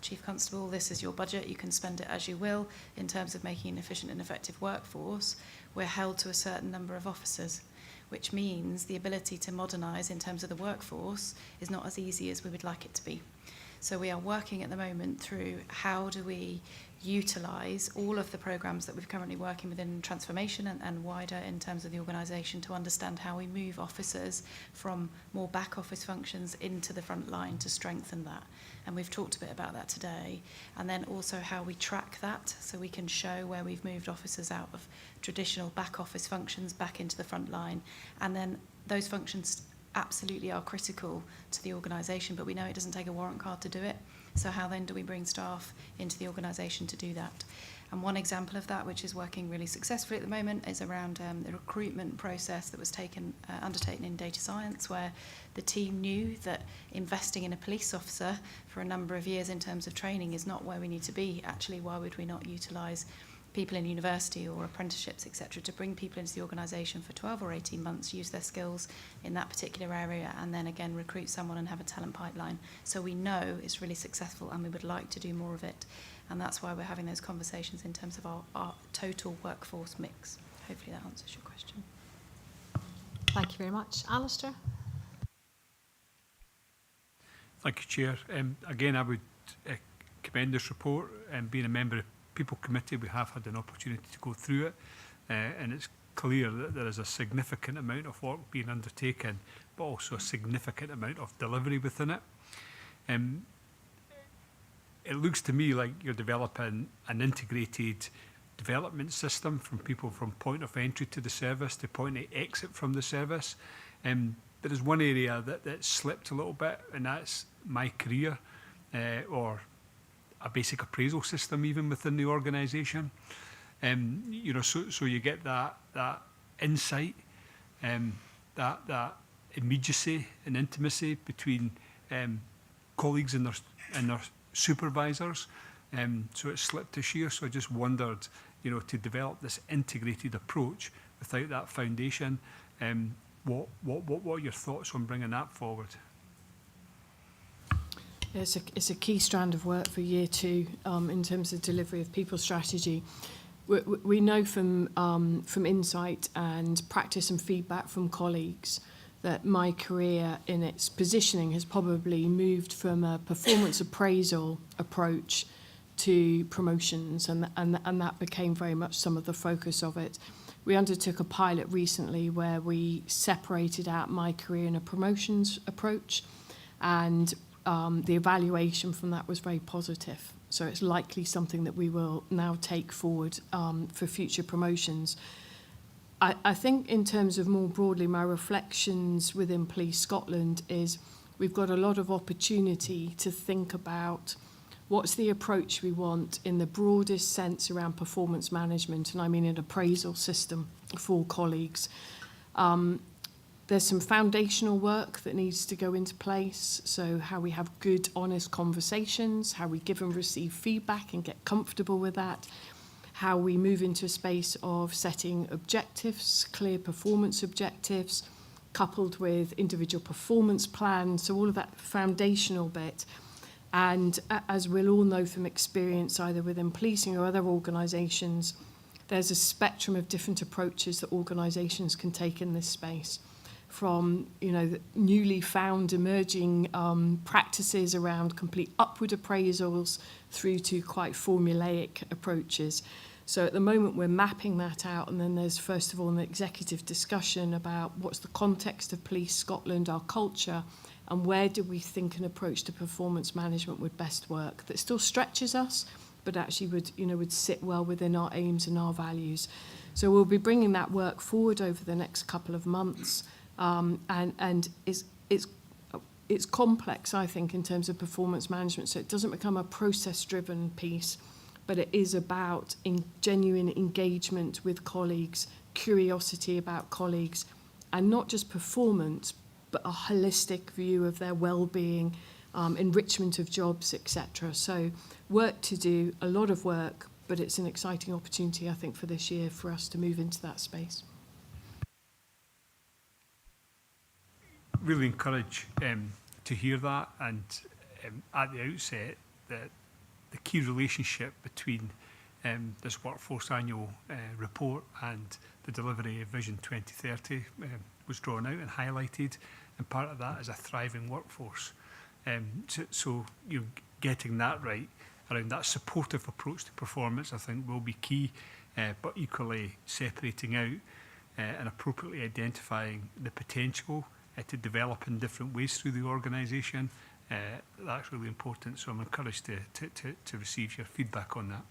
Chief Constable, this is your budget, you can spend it as you will in terms of making an efficient and effective workforce, we're held to a certain number of officers, which means the ability to modernise in terms of the workforce is not as easy as we would like it to be. So we are working at the moment through how do we utilise all of the programmes that we're currently working within transformation and wider in terms of the organisation to understand how we move officers from more back office functions into the front line to strengthen that. And we've talked a bit about that today. And then also how we track that so we can show where we've moved officers out of traditional back office functions back into the front line. And then those functions absolutely are critical to the organisation, but we know it doesn't take a warrant card to do it. So how then do we bring staff into the organisation to do that? And one example of that, which is working really successfully at the moment, is around the recruitment process that was undertaken in data science, where the team knew that investing in a police officer for a number of years in terms of training is not where we need to be. Actually, why would we not utilise people in university or apprenticeships, etc., to bring people into the organisation for 12 or 18 months, use their skills in that particular area, and then again recruit someone and have a talent pipeline. So we know it's really successful and we would like to do more of it. And that's why we're having those conversations in terms of our total workforce mix. Hopefully that answers your question. Thank you very much. Alistair? Thank you, Chair. Again, I would commend this report. Being a member of People Committee, we have had an opportunity to go through it, and it's clear that there is a significant amount of work being undertaken, but also a significant amount of delivery within it. It looks to me like you're developing an integrated development system from people from point of entry to the service to point of exit from the service. There is one area that slipped a little bit, and that's my career, or a basic appraisal system even within the organisation. You know, so you get that insight, that immediacy and intimacy between colleagues and their supervisors. So it slipped this year. So I just wondered, you know, to develop this integrated approach without that foundation, what are your thoughts on bringing that forward? It's a key strand of work for year two in terms of delivery of people strategy. We know from insight and practice and feedback from colleagues that my career in its positioning has probably moved from a performance appraisal approach to promotions, and that became very much some of the focus of it. We undertook a pilot recently where we separated out my career in a promotions approach, and the evaluation from that was very positive. So it's likely something that we will now take forward for future promotions. I think in terms of more broadly, my reflections within Police Scotland is we've got a lot of opportunity to think about what's the approach we want in the broadest sense around performance management, and I mean an appraisal system for colleagues. There's some foundational work that needs to go into place, so how we have good, honest conversations, how we give and receive feedback and get comfortable with that, how we move into a space of setting objectives, clear performance objectives, coupled with individual performance plans, so all of that foundational bit. And as we'll all know from experience, either within policing or other organisations, there's a spectrum of different approaches that organisations can take in this space. from, you know, the newly found emerging practices around complete upward appraisals through to quite formulaic approaches. So at the moment we're mapping that out, and then there's first of all an executive discussion about what's the context of Police Scotland, our culture, and where do we think an approach to performance management would best work that still stretches us, but actually would, you know, would sit well within our aims and our values. So we'll be bringing that work forward over the next couple of months. And it's complex, I think, in terms of performance management. So it doesn't become a process-driven piece, but it is about genuine engagement with colleagues, curiosity about colleagues, and not just performance, but a holistic view of their well-being, enrichment of jobs, etc. So work to do, a lot of work, but it's an exciting opportunity, I think, for this year for us to move into that space. Really encourage to hear that, and at the outset that the key relationship between this workforce annual report and the delivery of Vision 2030 was drawn out and highlighted, and part of that is a thriving workforce. So you know, getting that right around that supportive approach to performance, I think, will be key, but equally separating out and appropriately identifying the potential to develop in different ways through the organisation. That's really important, so I'm encouraged to receive your feedback on that.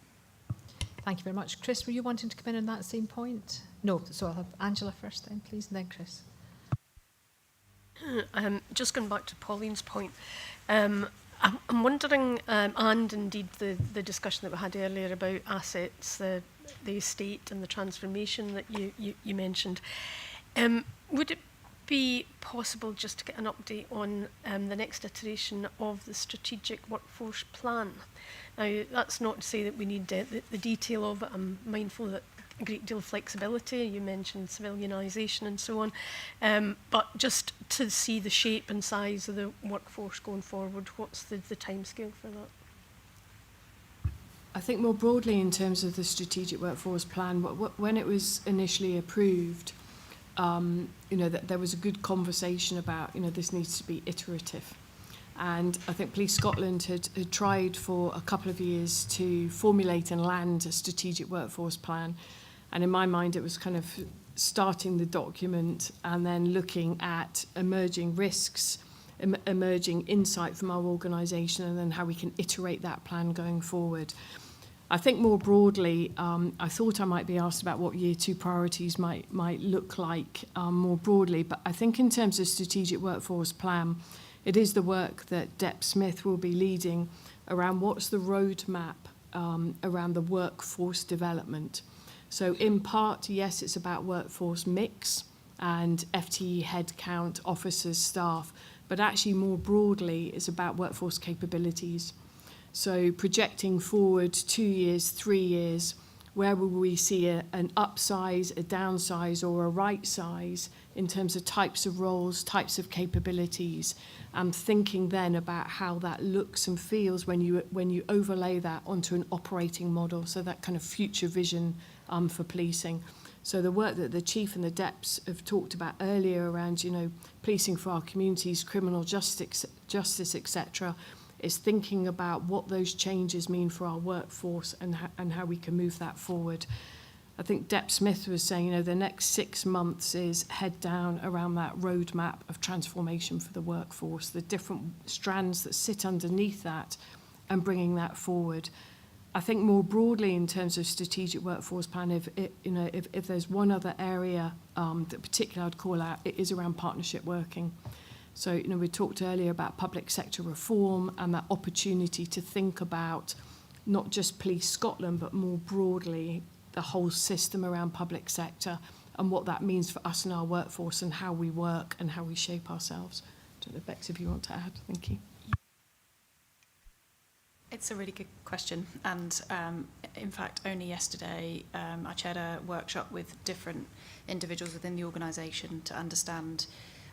Thank you very much. Chris, were you wanting to come in on that same point? No, so I'll have Angela first then, please, and then Chris. Just going back to Pauline's point, I'm wondering, and indeed the discussion that we had earlier about assets, the estate and the transformation that you mentioned, would it be possible just to get an update on the next iteration of the strategic workforce plan? Now, that's not to say that we need the detail of it. I'm mindful that a great deal of flexibility, you mentioned civilianisation and so on, but just to see the shape and size of the workforce going forward, what's the timescale for that? I think more broadly in terms of the strategic workforce plan, when it was initially approved, you know, that there was a good conversation about, you know, this needs to be iterative. And I think Police Scotland had tried for a couple of years to formulate and land a strategic workforce plan. And in my mind, it was kind of starting the document and then looking at emerging risks, emerging insight from our organisation, and then how we can iterate that plan going forward. I think more broadly, I thought I might be asked about what year two priorities might look like more broadly, but I think in terms of strategic workforce plan, it is the work that Deb Smith will be leading around what's the roadmap around the workforce development. So in part, yes, it's about workforce mix and FTE headcount, officers, staff, but actually more broadly, it's about workforce capabilities. So projecting forward 2 years, 3 years, where will we see an upsize, a downsize, or a right size in terms of types of roles, types of capabilities, and thinking then about how that looks and feels when you overlay that onto an operating model, so that kind of future vision for policing. So the work that the Chief and the Deps have talked about earlier around, you know, policing for our communities, criminal justice, etc., is thinking about what those changes mean for our workforce and how we can move that forward. I think Deb Smith was saying, you know, the next 6 months is head down around that roadmap of transformation for the workforce, the different strands that sit underneath that and bringing that forward. I think more broadly in terms of strategic workforce plan, if there's one other area that particularly I'd call out, it is around partnership working. So, you know, we talked earlier about public sector reform and that opportunity to think about not just Police Scotland, but more broadly the whole system around public sector and what that means for us and our workforce and how we work and how we shape ourselves. I don't know, Bex, if you want to add. Thank you. It's a really good question, and in fact only yesterday I chaired a workshop with different individuals within the organisation to understand,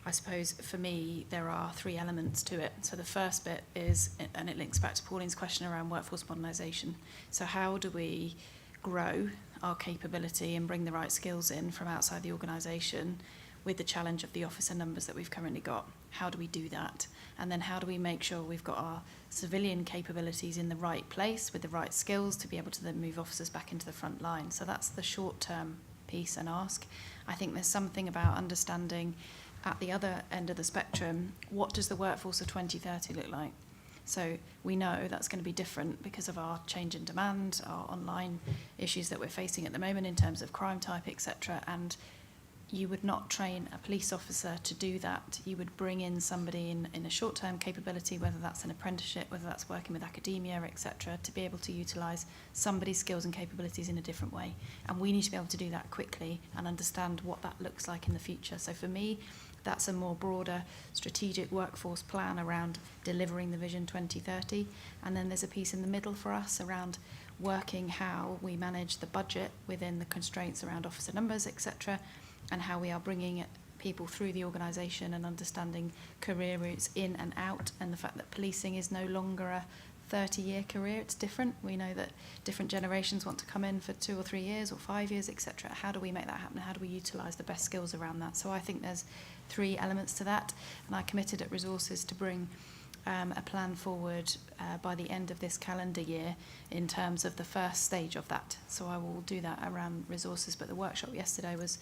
I suppose for me there are 3 elements to it. So the first bit is, and it links back to Pauline's question around workforce modernisation, so how do we grow our capability and bring the right skills in from outside the organisation with the challenge of the officer numbers that we've currently got. How do we do that? And then how do we make sure we've got our civilian capabilities in the right place with the right skills to be able to then move officers back into the front line? So that's the short-term piece and ask. I think there's something about understanding at the other end of the spectrum, what does the workforce of 2030 look like? So we know that's going to be different because of our change in demand, our online issues that we're facing at the moment in terms of crime type, etc. And you would not train a police officer to do that. You would bring in somebody in a short-term capability, whether that's an apprenticeship, whether that's working with academia, etc., to be able to utilise somebody's skills and capabilities in a different way. And we need to be able to do that quickly and understand what that looks like in the future. So for me, that's a more broader strategic workforce plan around delivering the Vision 2030. And then there's a piece in the middle for us around working how we manage the budget within the constraints around officer numbers, etc., and how we are bringing people through the organisation and understanding career routes in and out, and the fact that policing is no longer a 30-year career. It's different. We know that different generations want to come in for 2 or 3 years or 5 years, etc. How do we make that happen? How do we utilise the best skills around that? So I think there's 3 elements to that, and I committed at Resources to bring a plan forward by the end of this calendar year in terms of the first stage of that. So I will do that around Resources, but the workshop yesterday was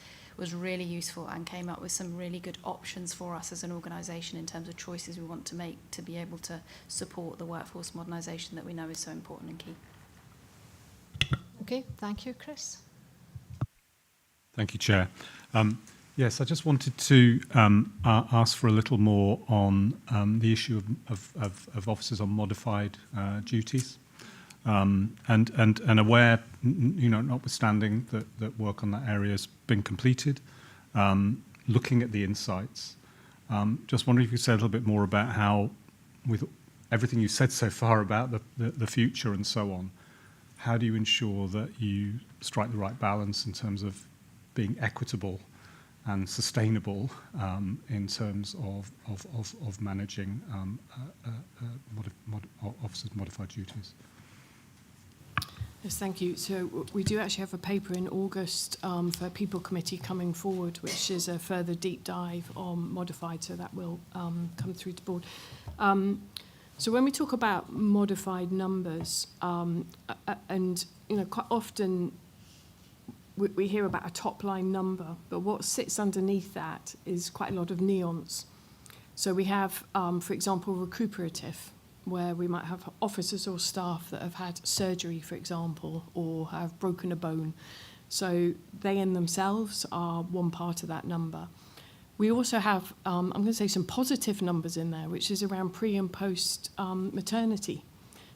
really useful and came up with some really good options for us as an organisation in terms of choices we want to make to be able to support the workforce modernisation that we know is so important and key. Okay, thank you, Chris. Thank you, Chair. Yes, I just wanted to ask for a little more on the issue of officers on modified duties, and aware, notwithstanding that work on that area has been completed, looking at the insights. Just wondering if you could say a little bit more about how, with everything you said so far about the future and so on, how do you ensure that you strike the right balance in terms of being equitable and sustainable in terms of managing officers' modified duties? Yes, thank you. So we do actually have a paper in August for People Committee coming forward, which is a further deep dive on modified, so that will come through to board. So when we talk about modified numbers, and quite often we hear about a top-line number, but what sits underneath that is quite a lot of nuance. So we have, for example, recuperative, where we might have officers or staff that have had surgery, for example, or have broken a bone. So they in themselves are one part of that number. We also have, I'm going to say, some positive numbers in there, which is around pre and post maternity.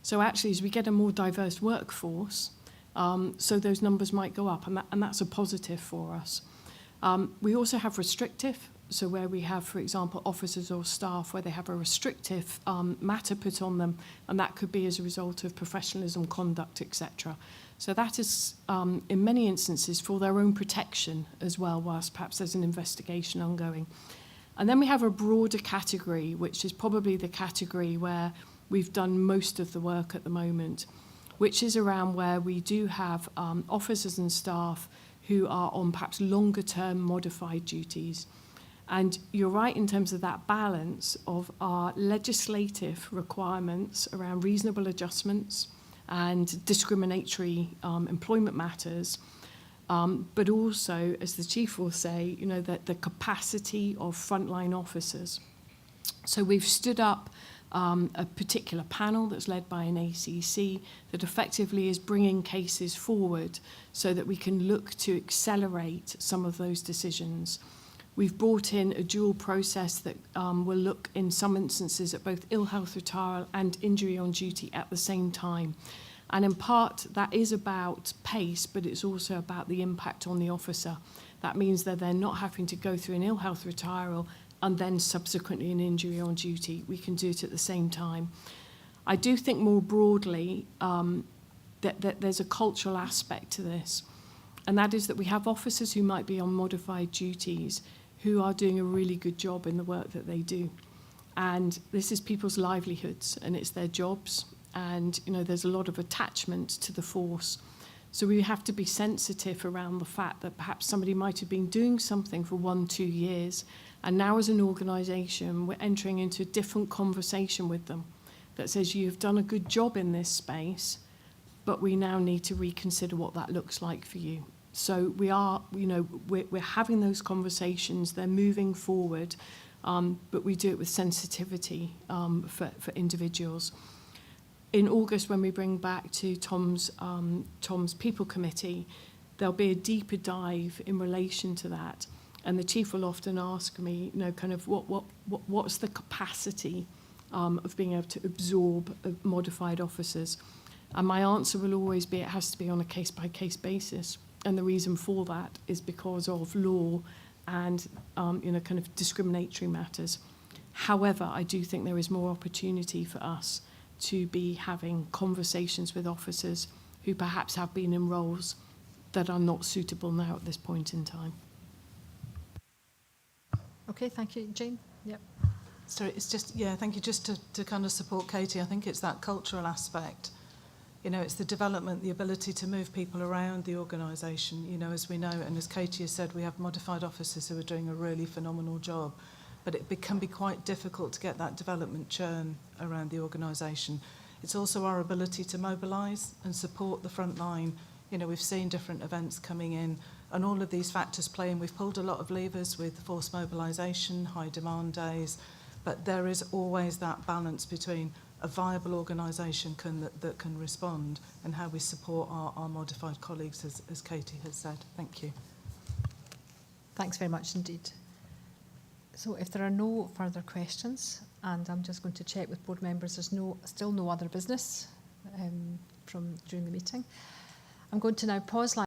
So actually, as we get a more diverse workforce, so those numbers might go up, and that's a positive for us. We also have restrictive, so where we have, for example, officers or staff where they have a restrictive matter put on them, and that could be as a result of professionalism, conduct, etc. So that is, in many instances, for their own protection as well, whilst perhaps there's an investigation ongoing. And then we have a broader category, which is probably the category where we've done most of the work at the moment, which is around where we do have officers and staff who are on perhaps longer term modified duties. And you're right in terms of that balance of our legislative requirements around reasonable adjustments and discriminatory employment matters, but also, as the Chief will say, that the capacity of frontline officers. So we've stood up a particular panel that's led by an ACC that effectively is bringing cases forward so that we can look to accelerate some of those decisions. We've brought in a dual process that will look in some instances at both ill health retirement and injury on duty at the same time. And in part, that is about pace, but it's also about the impact on the officer. That means that they're not having to go through an ill health retirement and then subsequently an injury on duty. We can do it at the same time. I do think more broadly that there's a cultural aspect to this, and that is that we have officers who might be on modified duties who are doing a really good job in the work that they do. And this is people's livelihoods and it's their jobs, and there's a lot of attachment to the force. So we have to be sensitive around the fact that perhaps somebody might have been doing something for 1-2 years, and now as an organisation we're entering into a different conversation with them that says you've done a good job in this space, but we now need to reconsider what that looks like for you. So we are, you know, we're having those conversations, they're moving forward, but we do it with sensitivity for individuals. In August, when we bring back to Tom's People Committee, there'll be a deeper dive in relation to that. And the chief will often ask me, you know, kind of what's the capacity of being able to absorb modified officers? And my answer will always be it has to be on a case-by-case basis. And the reason for that is because of law and, you know, kind of discriminatory matters. However, I do think there is more opportunity for us to be having conversations with officers who perhaps have been in roles that are not suitable now at this point in time. Okay, thank you. Jane? Yep. Sorry, it's just, yeah, thank you. Just to kind of support Katie, I think it's that cultural aspect. You know, it's the development, the ability to move people around the organisation, you know, as we know, and as Katie has said, we have modified officers who are doing a really phenomenal job, but it can be quite difficult to get that development churn around the organisation. It's also our ability to mobilise and support the front line. You know, we've seen different events coming in, and all of these factors play in. We've pulled a lot of levers with forced mobilisation, high demand days, but there is always that balance between a viable organisation that can respond and how we support our modified colleagues, as Katie has said. Thank you. Thanks very much indeed. So if there are no further questions, and I'm just going to check with board members, there's still no other business from during the meeting. I'm going to now pause.